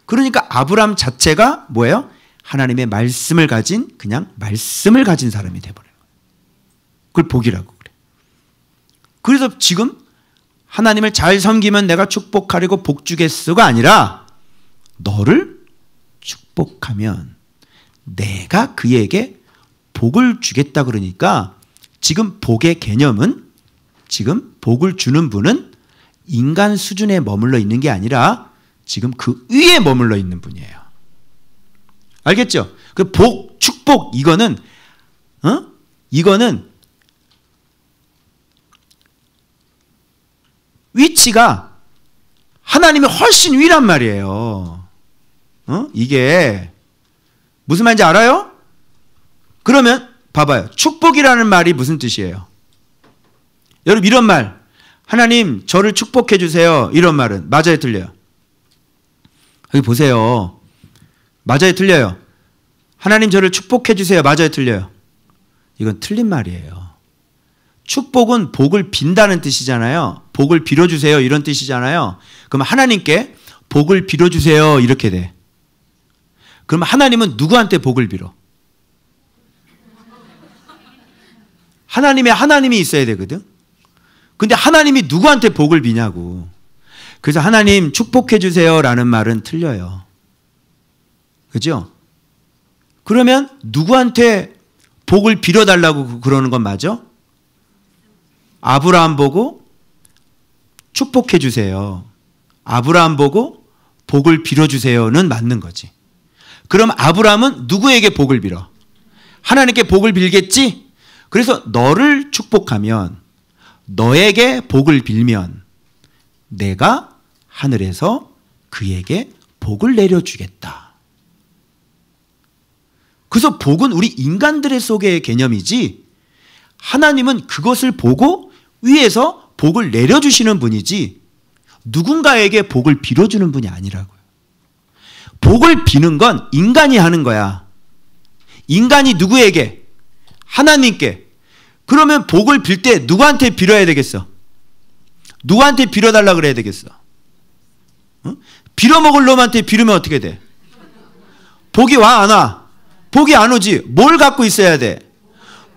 그러니까 아브라함 자체가 뭐예요? 하나님의 말씀을 가진, 그냥 말씀을 가진 사람이 돼버려요. 그걸 복이라고 그래. 그래서 지금 하나님을 잘 섬기면 내가 축복하려고 복 주겠어가 아니라 너를 축복하면 내가 그에게 복을 주겠다 그러니까 지금 복의 개념은, 지금 복을 주는 분은 인간 수준에 머물러 있는 게 아니라 지금 그 위에 머물러 있는 분이에요. 알겠죠? 그 복, 축복, 이거는 위치가 하나님이 훨씬 위란 말이에요. 이게 무슨 말인지 알아요? 그러면 봐봐요. 축복이라는 말이 무슨 뜻이에요? 여러분 이런 말, 하나님 저를 축복해 주세요, 이런 말은 맞아요, 틀려요? 여기 보세요. 맞아요, 틀려요? 하나님 저를 축복해 주세요, 맞아요, 틀려요? 이건 틀린 말이에요. 축복은 복을 빈다는 뜻이잖아요. 복을 빌어주세요, 이런 뜻이잖아요. 그럼 하나님께 복을 빌어주세요, 이렇게 돼. 그럼 하나님은 누구한테 복을 빌어? 하나님이 있어야 되거든. 근데 하나님이 누구한테 복을 비냐고. 그래서 하나님 축복해 주세요 라는 말은 틀려요. 그죠? 그러면 누구한테 복을 빌어달라고 그러는 건 맞아? 아브라함 보고 축복해 주세요, 아브라함 보고 복을 빌어주세요는 맞는 거지. 그럼 아브라함은 누구에게 복을 빌어? 하나님께 복을 빌겠지? 그래서 너를 축복하면, 너에게 복을 빌면 내가 하늘에서 그에게 복을 내려주겠다. 그래서 복은 우리 인간들의 속의 개념이지 하나님은 그것을 보고 위에서 복을 내려주시는 분이지 누군가에게 복을 빌어주는 분이 아니라고요. 복을 비는 건 인간이 하는 거야. 인간이 누구에게? 하나님께. 그러면 복을 빌 때 누구한테 빌어야 되겠어? 누구한테 빌어달라 그래야 되겠어? 빌어먹을 놈한테 빌으면 어떻게 돼? 복이 와, 안 와? 복이 안 오지. 뭘 갖고 있어야 돼?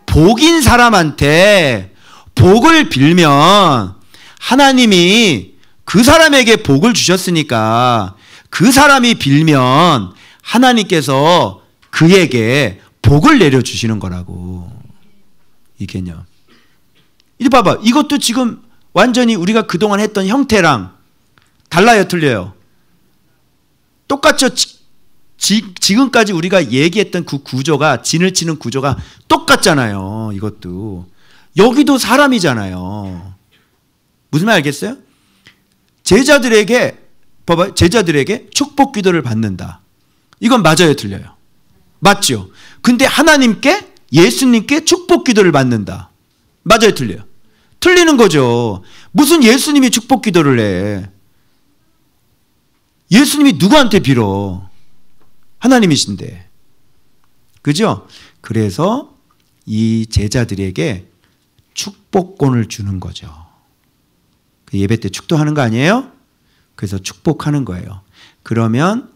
복인 사람한테 복을 빌면 하나님이 그 사람에게 복을 주셨으니까 그 사람이 빌면 하나님께서 그에게 복을 내려주시는 거라고. 이 개념. 이리 봐봐. 이것도 지금 완전히 우리가 그동안 했던 형태랑 달라요, 틀려요? 똑같죠? 지금까지 우리가 얘기했던 그 구조가, 진을 치는 구조가 똑같잖아요. 이것도. 여기도 사람이잖아요. 무슨 말 알겠어요? 제자들에게, 봐봐요. 제자들에게 축복 기도를 받는다. 이건 맞아요, 틀려요? 맞죠? 근데 하나님께, 예수님께 축복 기도를 받는다. 맞아요, 틀려요? 틀리는 거죠. 무슨 예수님이 축복 기도를 해? 예수님이 누구한테 빌어? 하나님이신데. 그죠? 그래서 이 제자들에게 축복권을 주는 거죠. 예배 때 축도하는 거 아니에요? 그래서 축복하는 거예요. 그러면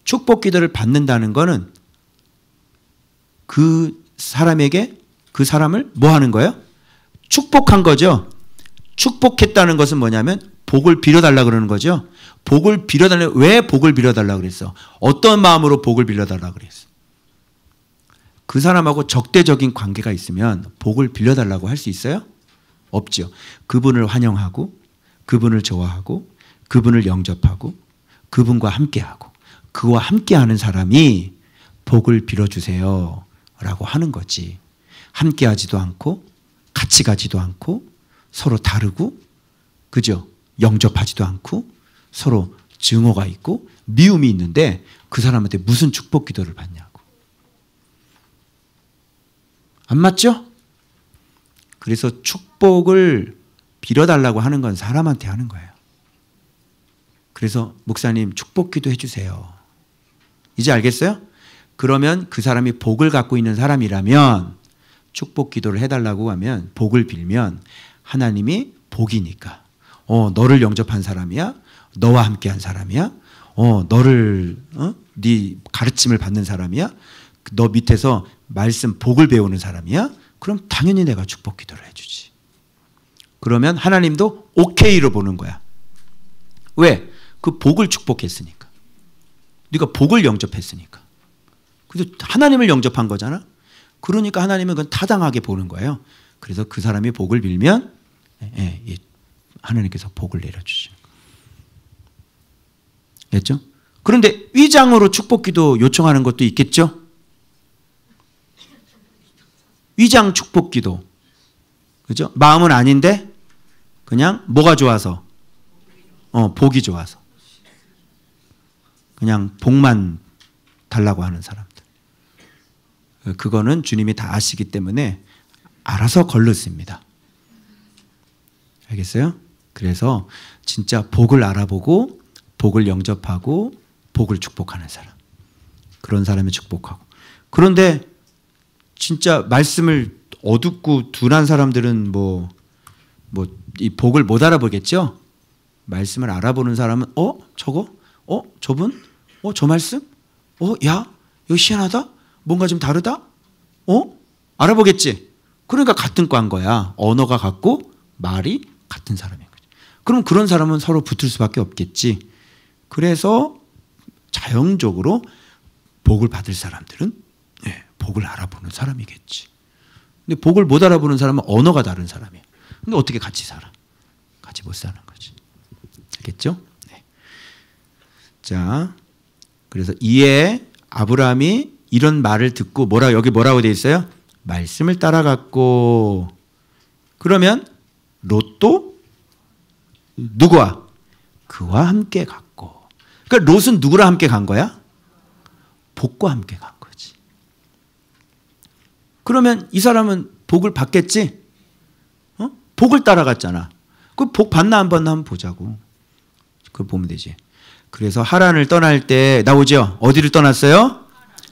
축복 기도를 받는다는 거는 그 사람에게, 그 사람을 뭐 하는 거예요? 축복한 거죠. 축복했다는 것은 뭐냐면 복을 빌어달라 그러는 거죠. 복을 빌어달라. 왜 복을 빌어달라 그랬어? 어떤 마음으로 복을 빌어달라 그랬어? 그 사람하고 적대적인 관계가 있으면 복을 빌려달라고 할 수 있어요? 없죠. 그분을 환영하고, 그분을 좋아하고, 그분을 영접하고, 그분과 함께하고, 그와 함께하는 사람이 복을 빌어주세요 라고 하는 거지. 함께 하지도 않고 같이 가지도 않고 서로 다르고, 그죠? 영접하지도 않고 서로 증오가 있고 미움이 있는데 그 사람한테 무슨 축복 기도를 받냐고. 안 맞죠? 그래서 축복을 빌어달라고 하는 건 사람한테 하는 거예요. 그래서 목사님 축복 기도 해주세요. 이제 알겠어요? 그러면 그 사람이 복을 갖고 있는 사람이라면 축복 기도를 해달라고 하면, 복을 빌면 하나님이 복이니까 너를 영접한 사람이야, 너와 함께한 사람이야, 너를 네 가르침을 받는 사람이야, 너 밑에서 말씀 복을 배우는 사람이야, 그럼 당연히 내가 축복 기도를 해주지. 그러면 하나님도 오케이로 보는 거야. 왜? 그 복을 축복했으니까. 네가 복을 영접했으니까. 그래서 하나님을 영접한 거잖아. 그러니까 하나님은 그건 타당하게 보는 거예요. 그래서 그 사람이 복을 빌면 하나님께서 복을 내려주시는 거예요. 됐죠? 그런데 위장으로 축복기도 요청하는 것도 있겠죠? 위장 축복기도. 그죠? 마음은 아닌데 그냥 뭐가 좋아서? 복이 좋아서. 그냥 복만 달라고 하는 사람들. 그거는 주님이 다 아시기 때문에 알아서 걸렀습니다. 알겠어요? 그래서 진짜 복을 알아보고 복을 영접하고 복을 축복하는 사람, 그런 사람이 축복하고. 그런데 진짜 말씀을 어둡고 둔한 사람들은 이 복을 못 알아보겠죠? 말씀을 알아보는 사람은 저거? 저분? 저 말씀? 야, 이거 희한하다? 뭔가 좀 다르다? 알아보겠지? 그러니까 같은 과인 거야. 언어가 같고 말이 같은 사람인 거지. 그럼 그런 사람은 서로 붙을 수밖에 없겠지. 그래서 자연적으로 복을 받을 사람들은 복을 알아보는 사람이겠지. 근데 복을 못 알아보는 사람은 언어가 다른 사람이야. 근데 어떻게 같이 살아? 같이 못 사는 거지. 알겠죠? 네. 자, 그래서 이에 아브라함이 이런 말을 듣고 여기 뭐라고 되어 있어요? 말씀을 따라갔고. 그러면 롯도 누구와? 그와 함께 갔고. 그러니까 롯은 누구랑 함께 간 거야? 복과 함께 간 거지. 그러면 이 사람은 복을 받겠지? 복을 따라갔잖아. 그 복 받나 안 받나 한번 보자고. 그거 보면 되지. 그래서 하란을 떠날 때 나오죠? 어디를 떠났어요?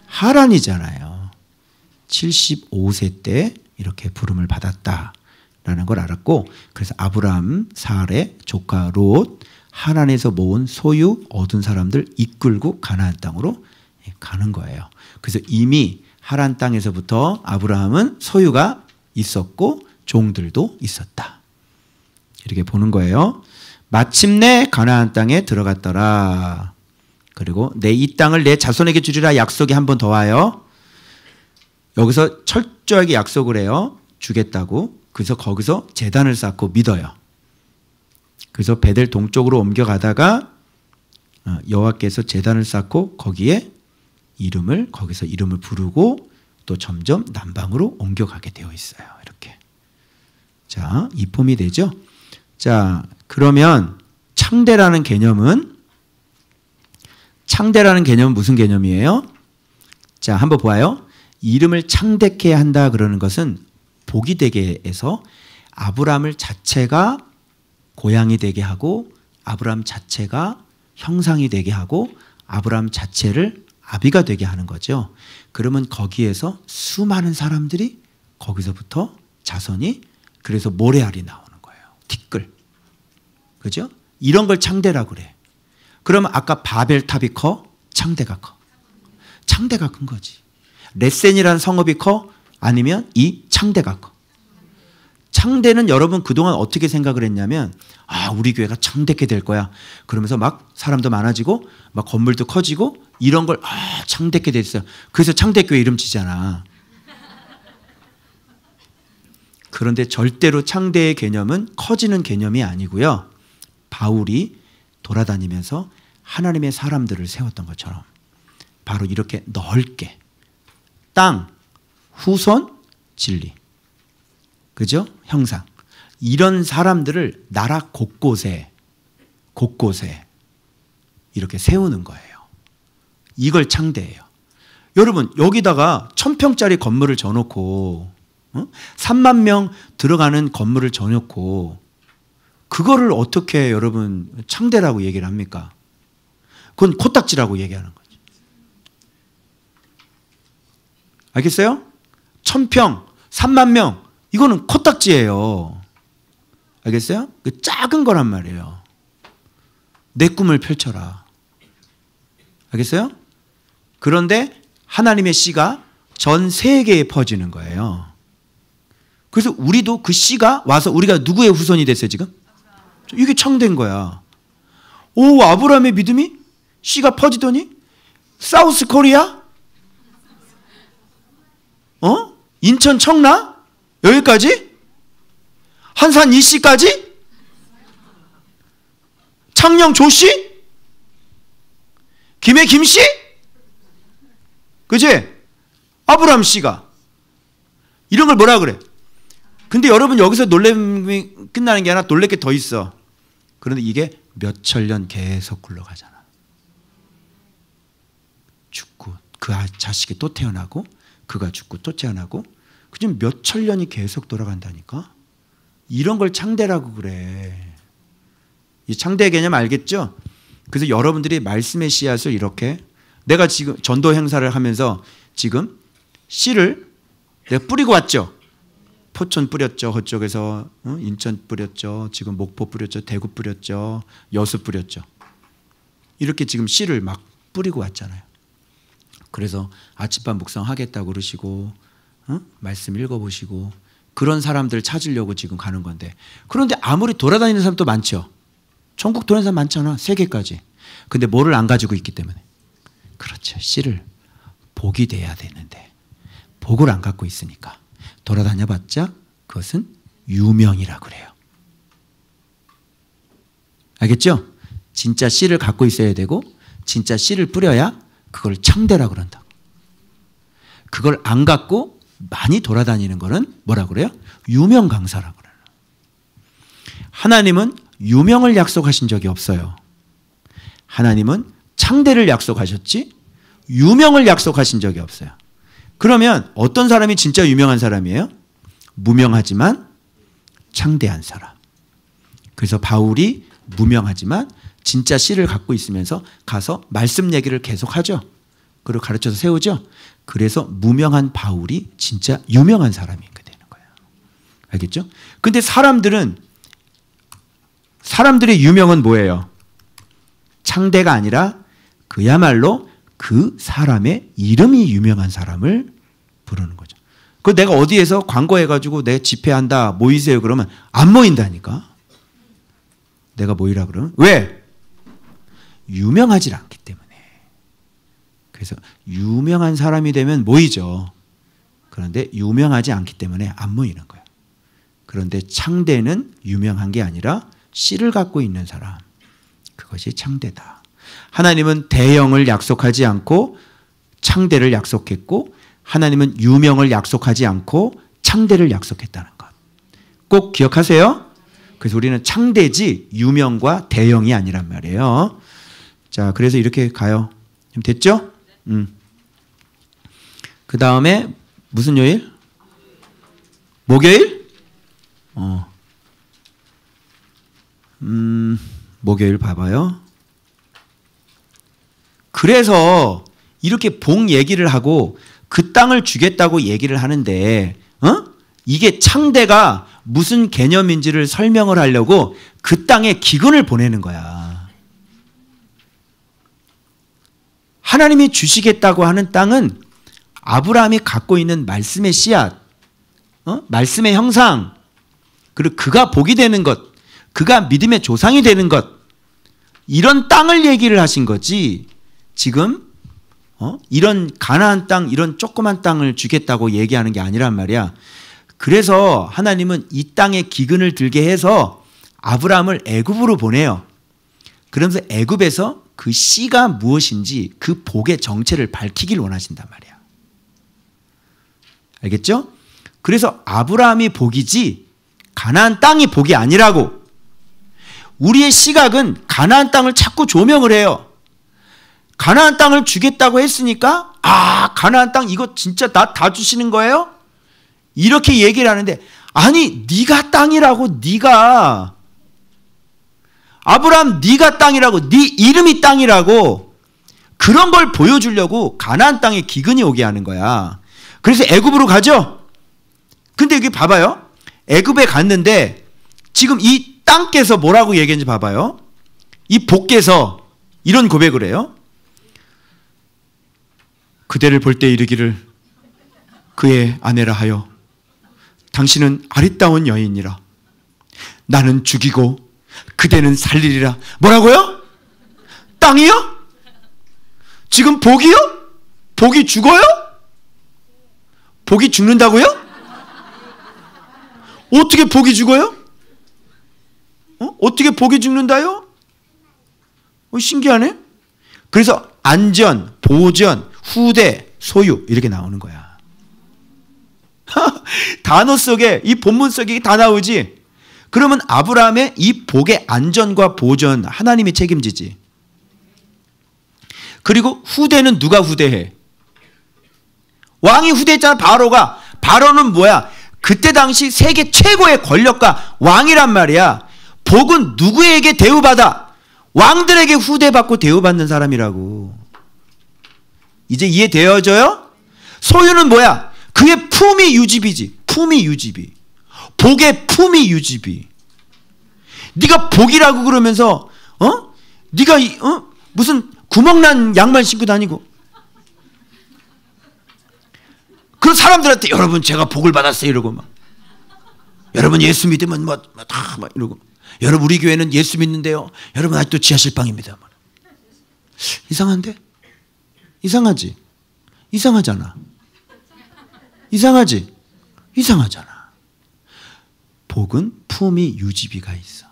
하란이잖아요. 75세 때 이렇게 부름을 받았다라는 걸 알았고, 그래서 아브라함, 사레, 조카 롯, 하란에서 모은 소유 얻은 사람들 이끌고 가나안 땅으로 가는 거예요. 그래서 이미 하란 땅에서부터 아브라함은 소유가 있었고 종들도 있었다. 이렇게 보는 거예요. 마침내 가나안 땅에 들어갔더라. 그리고 내 이 땅을 내 자손에게 주리라 약속이 한 번 더 와요. 여기서 철저하게 약속을 해요. 주겠다고. 그래서 거기서 제단을 쌓고 믿어요. 그래서 베델 동쪽으로 옮겨가다가 여호와께서 제단을 쌓고 거기서 이름을 부르고 또 점점 남방으로 옮겨가게 되어 있어요. 이렇게. 자, 이폼이 되죠. 자, 그러면 창대라는 개념은 무슨 개념이에요? 자, 한번 보아요. 이름을 창대케 한다 그러는 것은 복이 되게 해서 아브라함을 자체가 고향이 되게 하고 아브라함 자체가 형상이 되게 하고 아브라함 자체를 아비가 되게 하는 거죠. 그러면 거기에서 수많은 사람들이 거기서부터 자손이, 그래서 모래알이 나오는 거예요. 티끌. 그죠? 이런 걸 창대라고 그래. 그러면 아까 바벨탑이 커? 창대가 커? 창대가 큰 거지. 레센이라는 성읍이 커? 아니면 이 창대가 커? 창대는 여러분 그동안 어떻게 생각을 했냐면, 우리 교회가 창대케 될 거야. 그러면서 막 사람도 많아지고 막 건물도 커지고 이런 걸 창대케 됐어요. 그래서 창대교회 이름 지잖아. 그런데 절대로 창대의 개념은 커지는 개념이 아니고요. 바울이 돌아다니면서 하나님의 사람들을 세웠던 것처럼 바로 이렇게 넓게 땅, 후손, 진리. 그죠? 형상. 이런 사람들을 나라 곳곳에 이렇게 세우는 거예요. 이걸 창대해요. 여러분, 여기다가 1000평짜리 건물을 져놓고 3만 명 들어가는 건물을 져놓고 그거를 어떻게 여러분 창대라고 얘기를 합니까? 그건 코딱지라고 얘기하는 거죠. 알겠어요? 1000평, 3만 명, 이거는 코딱지예요. 알겠어요? 그 작은 거란 말이에요. 내 꿈을 펼쳐라. 알겠어요? 그런데 하나님의 씨가 전 세계에 퍼지는 거예요. 그래서 우리도 그 씨가 와서 우리가 누구의 후손이 됐어요 지금? 이게 창대인 거야. 오, 아브라함의 믿음이 씨가 퍼지더니 사우스 코리아? 인천 청라? 여기까지? 한산 이씨까지? 창녕 조씨? 김해 김씨? 그지? 아브라함 씨가 이런 걸 뭐라 그래? 근데 여러분 여기서 놀램이 끝나는 게 아니라 놀랄 게 더 있어. 그런데 이게 몇천 년 계속 굴러가잖아. 죽고 그 자식이 또 태어나고 그가 죽고 또 태어나고 그냥 몇천 년이 계속 돌아간다니까. 이런 걸 창대라고 그래. 이 창대의 개념 알겠죠? 그래서 여러분들이 말씀의 씨앗을 이렇게 내가 지금 전도 행사를 하면서 지금 씨를 내가 뿌리고 왔죠. 포천 뿌렸죠. 그쪽에서 인천 뿌렸죠. 지금 목포 뿌렸죠. 대구 뿌렸죠. 여수 뿌렸죠. 이렇게 지금 씨를 막 뿌리고 왔잖아요. 그래서 아침밥 묵상하겠다고 그러시고 말씀 읽어보시고 그런 사람들 찾으려고 지금 가는 건데, 그런데 아무리 돌아다니는 사람도 많죠. 전국 돌아다니는 사람 많잖아. 세계까지. 근데 뭐를 안 가지고 있기 때문에. 그렇죠. 씨를 복이 돼야 되는데 복을 안 갖고 있으니까 돌아다녀봤자 그것은 유명이라 그래요. 알겠죠? 진짜 씨를 갖고 있어야 되고 진짜 씨를 뿌려야 그걸 창대라 그런다. 그걸 안 갖고 많이 돌아다니는 거는 뭐라 그래요? 유명 강사라 그래요. 하나님은 유명을 약속하신 적이 없어요. 하나님은 창대를 약속하셨지 유명을 약속하신 적이 없어요. 그러면 어떤 사람이 진짜 유명한 사람이에요? 무명하지만 창대한 사람. 그래서 바울이 무명하지만 진짜 씨를 갖고 있으면서 가서 말씀 얘기를 계속하죠. 그리고 가르쳐서 세우죠. 그래서 무명한 바울이 진짜 유명한 사람이 되는 거예요. 알겠죠? 근데 사람들의 유명은 뭐예요? 창대가 아니라 그야말로 그 사람의 이름이 유명한 사람을 부르는 거죠. 그 내가 어디에서 광고해가지고 내 집회한다 모이세요 그러면 안 모인다니까. 내가 모이라 그러면 왜? 유명하지 않기 때문에. 그래서 유명한 사람이 되면 모이죠. 그런데 유명하지 않기 때문에 안 모이는 거예요. 그런데 창대는 유명한 게 아니라 씨를 갖고 있는 사람, 그것이 창대다. 하나님은 대형을 약속하지 않고 창대를 약속했고 하나님은 유명을 약속하지 않고 창대를 약속했다는 것. 꼭 기억하세요. 그래서 우리는 창대지 유명과 대형이 아니란 말이에요. 자, 그래서 이렇게 가요. 좀 됐죠? 그 다음에 무슨 요일? 목요일? 목요일 봐봐요. 그래서 이렇게 복 얘기를 하고 그 땅을 주겠다고 얘기를 하는데 이게 창대가 무슨 개념인지를 설명을 하려고 그 땅에 기근을 보내는 거야. 하나님이 주시겠다고 하는 땅은 아브라함이 갖고 있는 말씀의 씨앗, 말씀의 형상, 그리고 그가 복이 되는 것, 그가 믿음의 조상이 되는 것, 이런 땅을 얘기를 하신 거지. 지금 이런 가나안 땅, 이런 조그만 땅을 주겠다고 얘기하는 게 아니란 말이야. 그래서 하나님은 이 땅에 기근을 들게 해서 아브라함을 애굽으로 보내요. 그러면서 애굽에서 그 씨가 무엇인지 그 복의 정체를 밝히길 원하신단 말이야. 알겠죠? 그래서 아브라함이 복이지 가나안 땅이 복이 아니라고. 우리의 시각은 가나안 땅을 자꾸 조명을 해요. 가나안 땅을 주겠다고 했으니까 가나안 땅 이거 진짜 다 주시는 거예요? 이렇게 얘기를 하는데, 아니 네가 땅이라고. 네가 아브라함, 네가 땅이라고. 네 이름이 땅이라고. 그런 걸 보여주려고 가나안 땅에 기근이 오게 하는 거야. 그래서 애굽으로 가죠. 근데 여기 봐봐요. 애굽에 갔는데 지금 이 땅께서 뭐라고 얘기했는지 봐봐요. 이 복께서 이런 고백을 해요. 그대를 볼 때 이르기를 그의 아내라 하여 당신은 아리따운 여인이라. 나는 죽이고 그대는 살리리라. 뭐라고요? 땅이요? 지금 복이요? 복이 죽어요? 복이 죽는다고요? 어떻게 복이 죽어요? 어떻게 복이 죽는다요? 신기하네. 그래서 안전, 보전, 후대, 소유 이렇게 나오는 거야. 단어 속에, 이 본문 속에 다 나오지. 그러면 아브라함의 이 복의 안전과 보전 하나님이 책임지지. 그리고 후대는 누가 후대해? 왕이 후대했잖아. 바로가. 바로는 뭐야? 그때 당시 세계 최고의 권력가 왕이란 말이야. 복은 누구에게 대우받아? 왕들에게 후대받고 대우받는 사람이라고. 이제 이해되어져요? 소유는 뭐야? 그의 품위 유지비지. 품위 유지비. 복의 품위 유지비. 네가 복이라고 그러면서 네가 무슨 구멍난 양말 신고 다니고, 그 사람들한테 여러분 제가 복을 받았어요 이러고 막, 여러분 예수 믿으면 막 이러고, 여러분 우리 교회는 예수 믿는데요, 여러분 아직도 지하실방입니다. 이상한데? 이상하지? 이상하잖아. 이상하지? 이상하잖아. 복은 품위 유지비가 있어.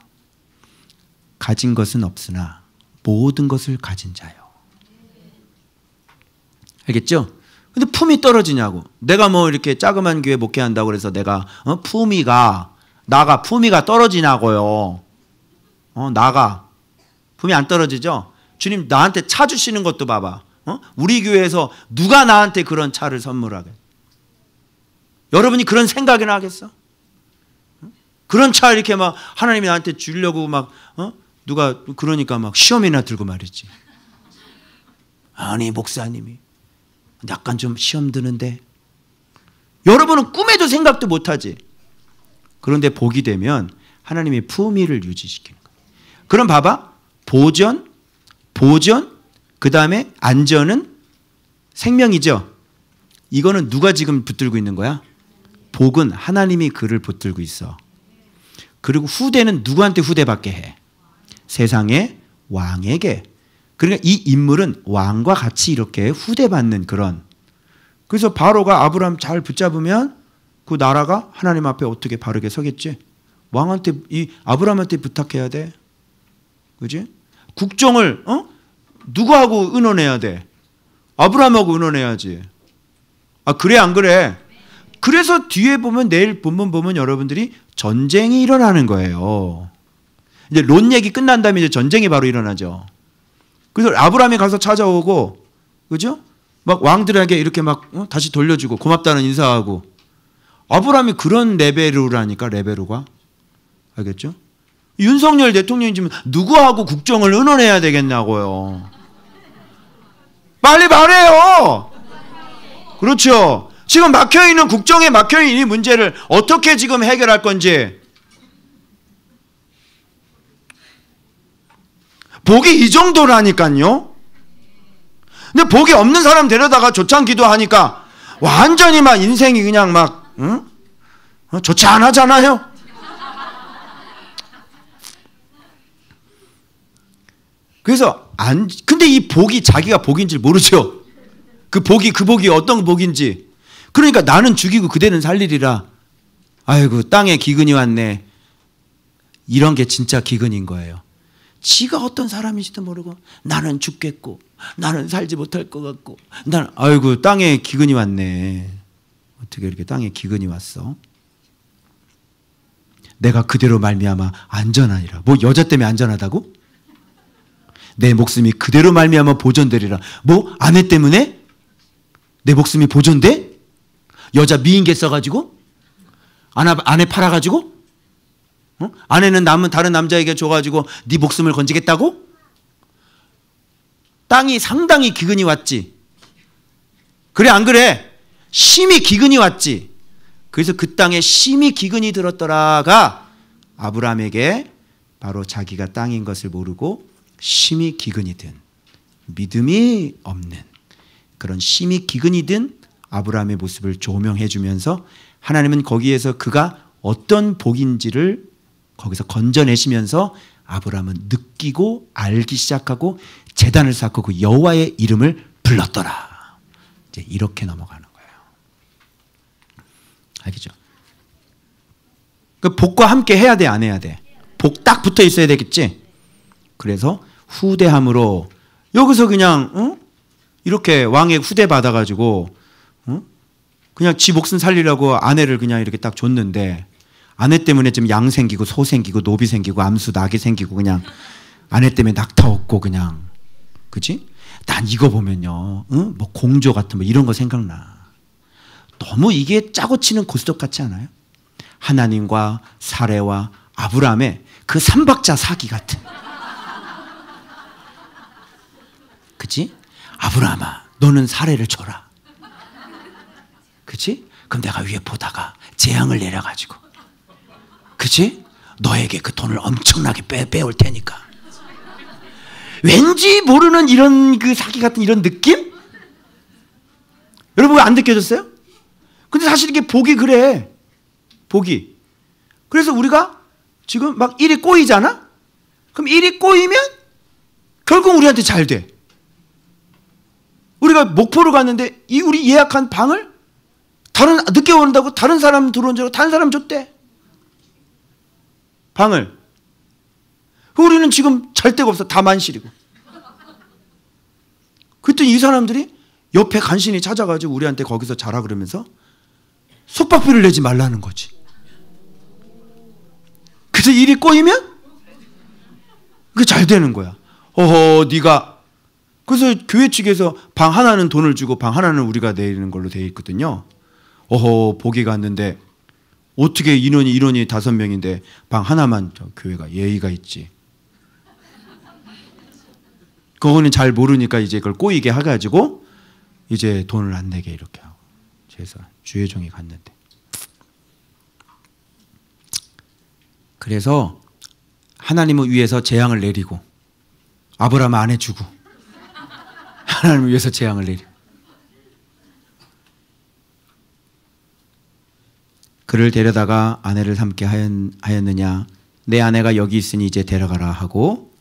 가진 것은 없으나 모든 것을 가진 자요. 알겠죠? 근데 품이 떨어지냐고. 내가 뭐 이렇게 자그만 교회 목회한다고 그래서 내가 품위가 떨어지냐고요. 나가. 품이 안 떨어지죠? 주님 나한테 차 주시는 것도 봐봐. 우리 교회에서 누가 나한테 그런 차를 선물하게? 여러분이 그런 생각이나 하겠어? 그런 차 이렇게 막 하나님이 나한테 주려고 막 누가 그러니까 막 시험이나 들고 말이지. 아니 목사님이 약간 좀 시험 드는데, 여러분은 꿈에도 생각도 못하지. 그런데 복이 되면 하나님이 품위를 유지시키는 거예요. 그럼 봐봐. 보전, 그 다음에 안전은 생명이죠. 이거는 누가 지금 붙들고 있는 거야? 복은 하나님이 그를 붙들고 있어. 그리고 후대는 누구한테 후대받게 해? 세상의 왕에게. 그러니까 이 인물은 왕과 같이 이렇게 후대받는 그런. 그래서 바로가 아브라함 잘 붙잡으면 그 나라가 하나님 앞에 어떻게 바르게 서겠지? 왕한테, 이 아브라함한테 부탁해야 돼. 그지? 국정을 누구하고 의논해야 돼? 아브라함하고 의논해야지. 그래 안 그래? 그래서 뒤에 보면, 내일 본문 보면 여러분들이 전쟁이 일어나는 거예요. 이제 롯 얘기 끝난 다음에 이제 전쟁이 바로 일어나죠. 그래서 아브라함이 가서 찾아오고, 그죠? 막 왕들에게 이렇게 막 다시 돌려주고 고맙다는 인사하고. 아브라함이 그런 레벨루라니까, 레벨루가. 알겠죠? 윤석열 대통령이지만 누구하고 국정을 의논해야 되겠냐고요. 빨리 말해요. 그렇죠. 지금 막혀있는, 국정에 막혀있는 이 문제를 어떻게 지금 해결할 건지. 복이 이 정도라니까요. 근데 복이 없는 사람 데려다가 조창 기도하니까 완전히 막 인생이 그냥 막 좋지 않아잖아요. 그래서 근데 이 복이 자기가 복인지 모르죠. 그 복이 어떤 복인지. 그러니까 나는 죽이고 그대는 살리리라. 아이고 땅에 기근이 왔네. 이런 게 진짜 기근인 거예요. 지가 어떤 사람인지도 모르고 나는 죽겠고 나는 살지 못할 것 같고 나는, 아이고 땅에 기근이 왔네. 어떻게 이렇게 땅에 기근이 왔어? 내가 그대로 말미암아 안전하니라. 뭐 여자 때문에 안전하다고? 내 목숨이 그대로 말미암아 보존되리라. 뭐 아내 때문에 내 목숨이 보존돼? 여자 미인계 써가지고? 아내 팔아가지고? 아내는 남은 다른 남자에게 줘가지고 네 목숨을 건지겠다고? 땅이 상당히 기근이 왔지. 그래 안 그래? 심히 기근이 왔지. 그래서 그 땅에 심히 기근이 들었더라가 아브라함에게 바로 자기가 땅인 것을 모르고 심히 기근이 든, 믿음이 없는 그런 심히 기근이 든 아브라함의 모습을 조명해 주면서 하나님은 거기에서 그가 어떤 복인지를 거기서 건져내시면서 아브라함은 느끼고 알기 시작하고 제단을 쌓고 그 여호와의 이름을 불렀더라. 이제 이렇게 넘어가는 거예요. 알겠죠? 그 복과 함께 해야 돼, 안 해야 돼? 복 딱 붙어 있어야 되겠지? 그래서 후대함으로 여기서 그냥 이렇게 왕의 후대 받아가지고 그냥 지 목숨 살리려고 아내를 그냥 이렇게 딱 줬는데 아내 때문에 지금 양 생기고 소 생기고 노비 생기고 암수 낙이 생기고 그냥 아내 때문에 낙타 없고 그냥 그치? 난 이거 보면요 뭐 공조 같은 뭐 이런 거 생각나. 너무 이게 짜고 치는 고스톱 같지 않아요? 하나님과 사례와 아브라함의 그 삼박자 사기 같은. 그치? 아브라함아 너는 사례를 줘라. 그치? 그럼 내가 위에 보다가 재앙을 내려가지고 그치? 너에게 그 돈을 엄청나게 빼올 테니까. 왠지 모르는 이런 그 사기 같은 이런 느낌? 여러분 안 느껴졌어요? 근데 사실 이게 복이 그래. 복이. 그래서 우리가 지금 막 일이 꼬이잖아? 그럼 일이 꼬이면 결국 우리한테 잘 돼. 우리가 목포를 갔는데 이 우리 예약한 방을 늦게 온다고 다른 사람 들어온 줄 알고 다른 사람 줬대. 방을. 우리는 지금 잘 데가 없어. 다 만실이고. 그랬더니 이 사람들이 옆에 간신히 찾아가지고 우리한테 거기서 자라 그러면서 숙박비를 내지 말라는 거지. 그래서 일이 꼬이면 그게 잘 되는 거야. 네가 그래서 교회 측에서 방 하나는 돈을 주고 방 하나는 우리가 내리는 걸로 되어 있거든요. 복이 갔는데 어떻게 인원이 5명인데 방 하나만 교회가 예의가 있지. 그거는 잘 모르니까 이제 그걸 꼬이게 해가지고 이제 돈을 안 내게 이렇게 하고. 그래서 주회종이 갔는데. 그래서 하나님을 위해서 재앙을 내리고 아브라함 아내 주고 하나님을 위해서 재앙을 내리고 그를 데려다가 아내를 삼게 하였느냐. 내 아내가 여기 있으니 이제 데려가라 하고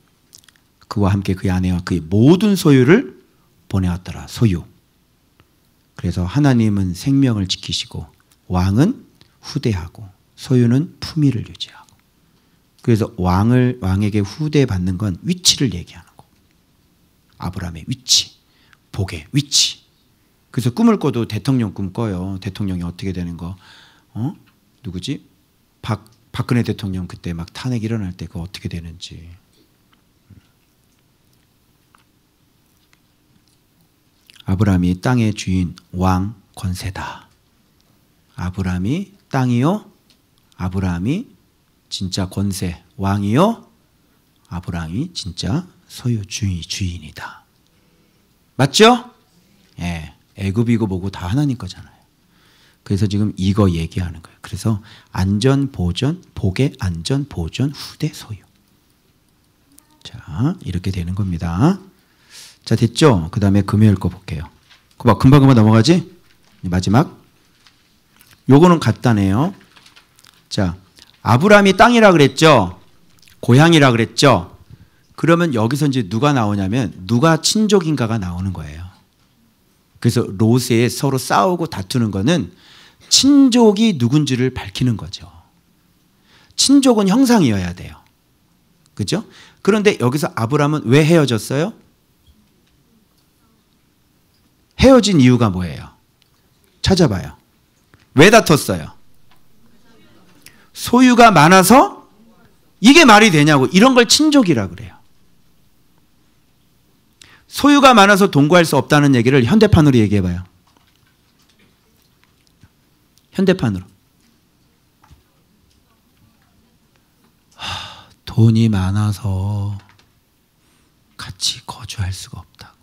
그와 함께 그의 아내와 그의 모든 소유를 보내왔더라. 소유. 그래서 하나님은 생명을 지키시고 왕은 후대하고 소유는 품위를 유지하고. 그래서 왕에게 후대받는 건 위치를 얘기하는 거. 아브라함의 위치, 복의 위치. 그래서 꿈을 꿔도 대통령 꿈 꿔요. 대통령이 어떻게 되는 거. 누구지? 박근혜 대통령 그때 막 탄핵 일어날 때 그거 어떻게 되는지. 아브라함이 땅의 주인, 왕, 권세다. 아브라함이 땅이요. 아브라함이 진짜 권세, 왕이요. 아브라함이 진짜 소유, 주인이다. 맞죠? 예, 애굽이고 뭐고 다 하나님 거잖아요. 그래서 지금 이거 얘기하는 거예요. 그래서 안전, 보전, 복의 안전, 보전, 후대, 소유. 자, 이렇게 되는 겁니다. 자, 됐죠? 그 다음에 금요일 거 볼게요. 그거 금방 넘어가지? 마지막. 요거는 간단해요. 자, 아브라함이 땅이라 그랬죠? 고향이라 그랬죠? 그러면 여기서 이제 누가 나오냐면 누가 친족인가가 나오는 거예요. 그래서 롯에 서로 싸우고 다투는 거는 친족이 누군지를 밝히는 거죠. 친족은 형상이어야 돼요. 그죠? 그런데 여기서 아브라함은 왜 헤어졌어요? 헤어진 이유가 뭐예요? 찾아봐요. 왜 다퉜어요? 소유가 많아서 이게 말이 되냐고. 이런 걸 친족이라 그래요. 소유가 많아서 동거할 수 없다는 얘기를 현대판으로 얘기해 봐요. 현대판으로. 돈이 많아서 같이 거주할 수가 없다고.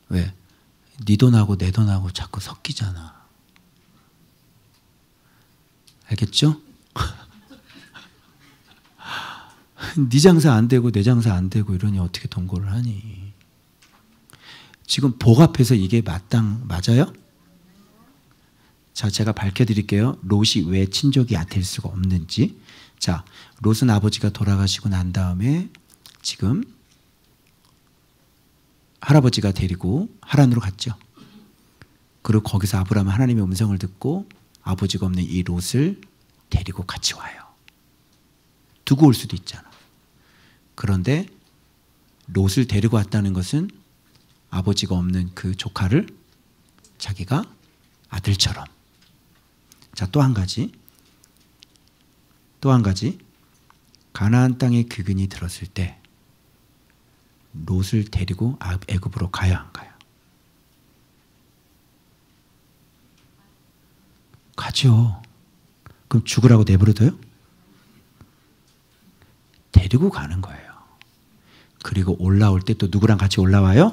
왜? 네 돈하고 내 돈하고 자꾸 섞이잖아. 알겠죠? 네 장사 안 되고 내 장사 안 되고 이러니 어떻게 동거를 하니? 지금 복 앞에서 이게 맞아요? 자, 제가 밝혀드릴게요. 롯이 왜 친족이 될 수가 없는지. 자, 롯은 아버지가 돌아가시고 난 다음에 지금 할아버지가 데리고 하란으로 갔죠. 그리고 거기서 아브라함은 하나님의 음성을 듣고 아버지가 없는 이 롯을 데리고 같이 와요. 두고 올 수도 있잖아. 그런데 롯을 데리고 왔다는 것은 아버지가 없는 그 조카를 자기가 아들처럼. 자, 또 한 가지. 가나안 땅에 기근이 들었을 때 롯을 데리고 애굽으로 가야 안 가요? 가죠. 그럼 죽으라고 내버려둬요? 데리고 가는 거예요. 그리고 올라올 때 또 누구랑 같이 올라와요?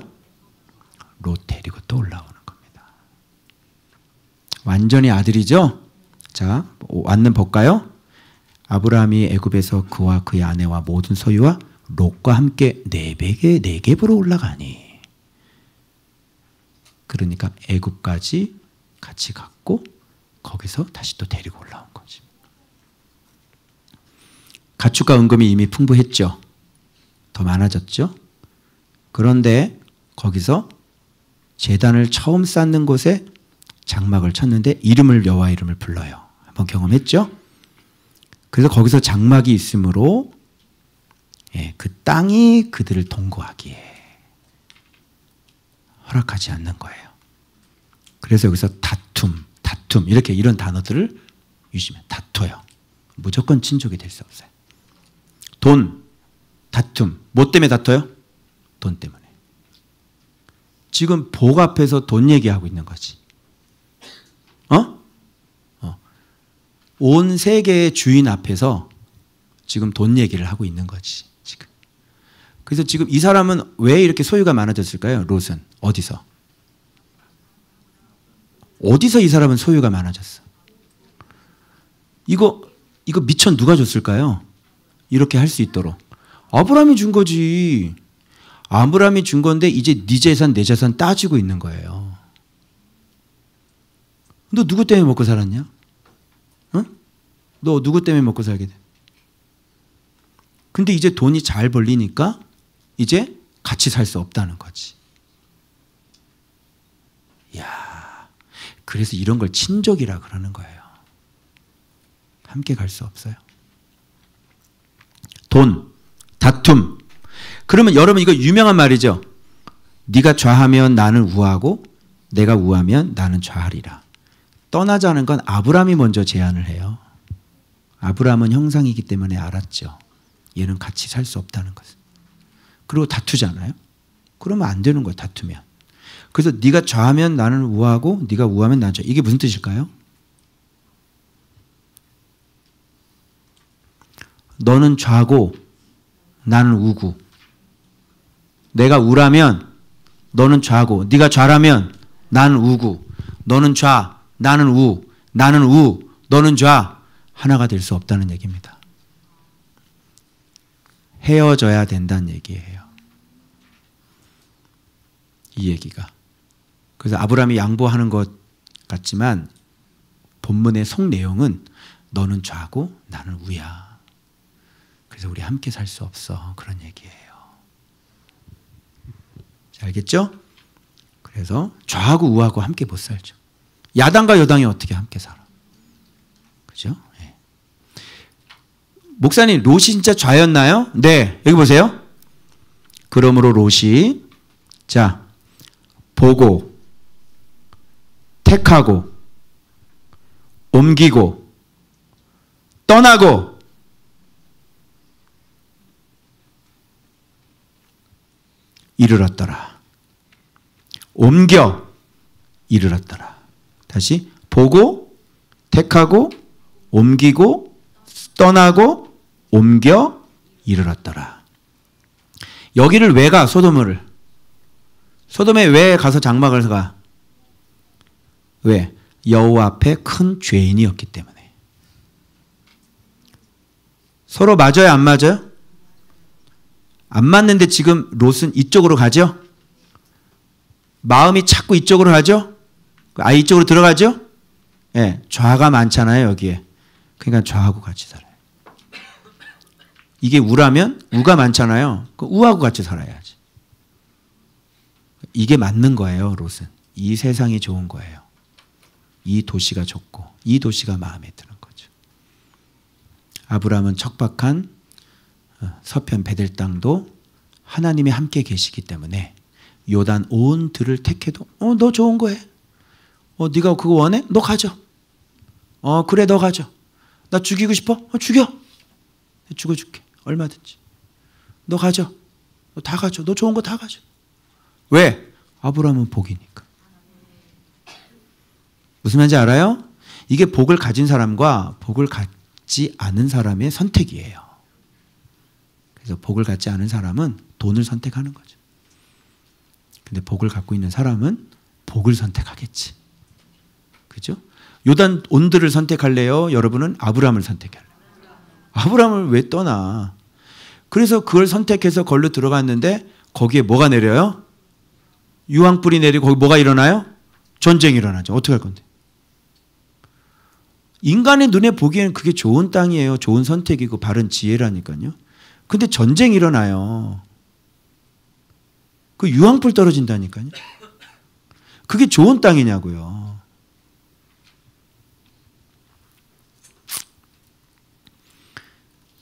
롯 데리고 또 올라오는 겁니다. 완전히 아들이죠? 자, 완는 볼까요? 아브라함이 애굽에서 그와 그의 아내와 모든 소유와 롯과 함께 네겝으로 올라가니. 그러니까 애굽까지 같이 갔고 거기서 다시 또 데리고 올라온 거지. 가축과 은금이 이미 풍부했죠. 더 많아졌죠. 그런데 거기서 제단을 처음 쌓는 곳에 장막을 쳤는데 여호와 이름을 불러요. 한번 경험했죠. 그래서 거기서 장막이 있으므로 그 땅이 그들을 동거하기에 허락하지 않는 거예요. 그래서 여기서 다툼 이렇게 이런 단어들을 유심해. 다퉈요. 무조건 친족이 될 수 없어요. 돈, 다툼. 뭐 때문에 다퉈요? 돈 때문에. 지금 복 앞에서 돈 얘기하고 있는 거지. 온 세계의 주인 앞에서 지금 돈 얘기를 하고 있는 거지. 지금. 그래서 지금 이 사람은 왜 이렇게 소유가 많아졌을까요? 롯은. 어디서 이 사람은 소유가 많아졌어? 이거 미천 누가 줬을까요? 이렇게 할 수 있도록. 아브라함이 준 거지. 아브라함이 준 건데 이제 네 재산 내 재산 따지고 있는 거예요. 너 누구 때문에 먹고 살았냐? 너 누구 때문에 먹고 살게 돼? 근데 이제 돈이 잘 벌리니까 이제 같이 살 수 없다는 거지. 야, 그래서 이런 걸 친족이라 그러는 거예요. 함께 갈 수 없어요. 돈, 다툼. 그러면 여러분 이거 유명한 말이죠. 네가 좌하면 나는 우하고 내가 우하면 나는 좌하리라. 떠나자는 건 아브라함이 먼저 제안을 해요. 아브라함은 형상이기 때문에 알았죠. 얘는 같이 살 수 없다는 것을. 그리고 다투잖아요. 그러면 안 되는 거예요. 다투면. 그래서 네가 좌하면 나는 우하고 네가 우하면 나는 좌. 이게 무슨 뜻일까요? 너는 좌고 나는 우고. 내가 우라면 너는 좌고 네가 좌라면 나는 우고. 너는 좌 나는 우. 나는 우 너는 좌. 하나가 될 수 없다는 얘기입니다. 헤어져야 된다는 얘기예요. 이 얘기가. 그래서 아브라함이 양보하는 것 같지만 본문의 속 내용은 너는 좌고 나는 우야. 그래서 우리 함께 살 수 없어. 그런 얘기예요. 알겠죠? 그래서 좌하고 우하고 함께 못 살죠. 야당과 여당이 어떻게 함께 살아? 그죠? 네. 목사님, 롯이 진짜 좌였나요? 네. 여기 보세요. 그러므로 롯이 보고 택하고 옮기고 떠나고 이르렀더라. 옮겨 이르렀더라. 다시 보고 택하고 옮기고 떠나고 옮겨 이르렀더라. 여기를 왜 가? 소돔에 왜 가서 장막을 가? 왜? 여호와 앞에 큰 죄인이었기 때문에. 서로 맞아요, 안 맞아요? 안 맞는데 지금 롯은 이쪽으로 가죠? 마음이 자꾸 이쪽으로 가죠? 아예 이쪽으로 들어가죠? 예, 네, 좌가 많잖아요, 여기에. 그러니까 좌하고 같이 살아요. 이게 우라면 우가 많잖아요. 그 우하고 같이 살아야지. 이게 맞는 거예요, 롯은. 이 세상이 좋은 거예요. 이 도시가 좋고 이 도시가 마음에 드는 거죠. 아브라함은 척박한 서편 베델 땅도 하나님이 함께 계시기 때문에 요단 온 들을 택해도 너 좋은 거 해. 네가 그거 원해? 너 가져. 그래 너 가져. 나 죽이고 싶어? 죽여. 죽어줄게. 얼마든지. 너 가져. 너 다 가져. 너 좋은 거 다 가져. 왜? 아브라함은 복이니까. 무슨 말인지 알아요? 이게 복을 가진 사람과 복을 갖지 않은 사람의 선택이에요. 그래서 복을 갖지 않은 사람은 돈을 선택하는 거죠. 근데 복을 갖고 있는 사람은 복을 선택하겠지. 그죠? 요단 온들을 선택할래요? 여러분은 아브라함을 선택할래요? 아브라함을 왜 떠나? 그래서 그걸 선택해서 걸로 들어갔는데 거기에 뭐가 내려요? 유황불이 내리고 거기 뭐가 일어나요? 전쟁이 일어나죠. 어떻게 할 건데? 인간의 눈에 보기에는 그게 좋은 땅이에요. 좋은 선택이고 바른 지혜라니까요. 근데 전쟁이 일어나요. 그 유황불 떨어진다니까요. 그게 좋은 땅이냐고요.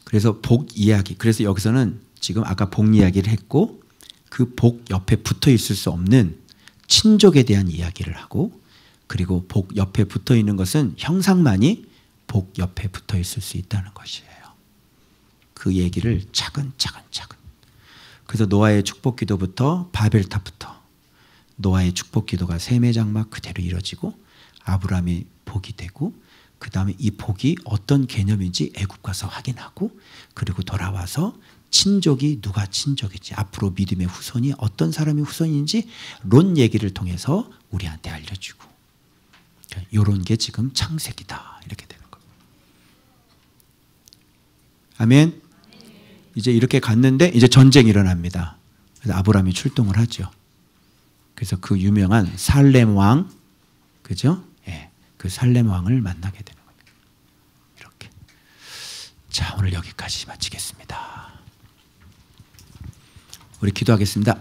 그래서 복 이야기. 그래서 여기서는 지금 아까 복 이야기를 했고 그 복 옆에 붙어 있을 수 없는 친족에 대한 이야기를 하고 그리고 복 옆에 붙어 있는 것은 형상만이 복 옆에 붙어 있을 수 있다는 것이에요. 그 얘기를 차근차근. 그래서 노아의 축복 기도부터 바벨탑부터 노아의 축복 기도가 셈의 장막 그대로 이루어지고 아브라함이 복이 되고 그 다음에 이 복이 어떤 개념인지 애굽 가서 확인하고 그리고 돌아와서 친족이 누가 친족인지 앞으로 믿음의 후손이 어떤 사람이 후손인지 론 얘기를 통해서 우리한테 알려주고 이런 게 지금 창세기다 이렇게 되는 거예요. 아멘. 이제 이렇게 갔는데 이제 전쟁이 일어납니다. 그래서 아브라함이 출동을 하죠. 그래서 그 유명한 살렘 왕, 그죠? 예, 그 살렘 왕을 만나게 되는 겁니다. 이렇게. 자, 오늘 여기까지 마치겠습니다. 우리 기도하겠습니다.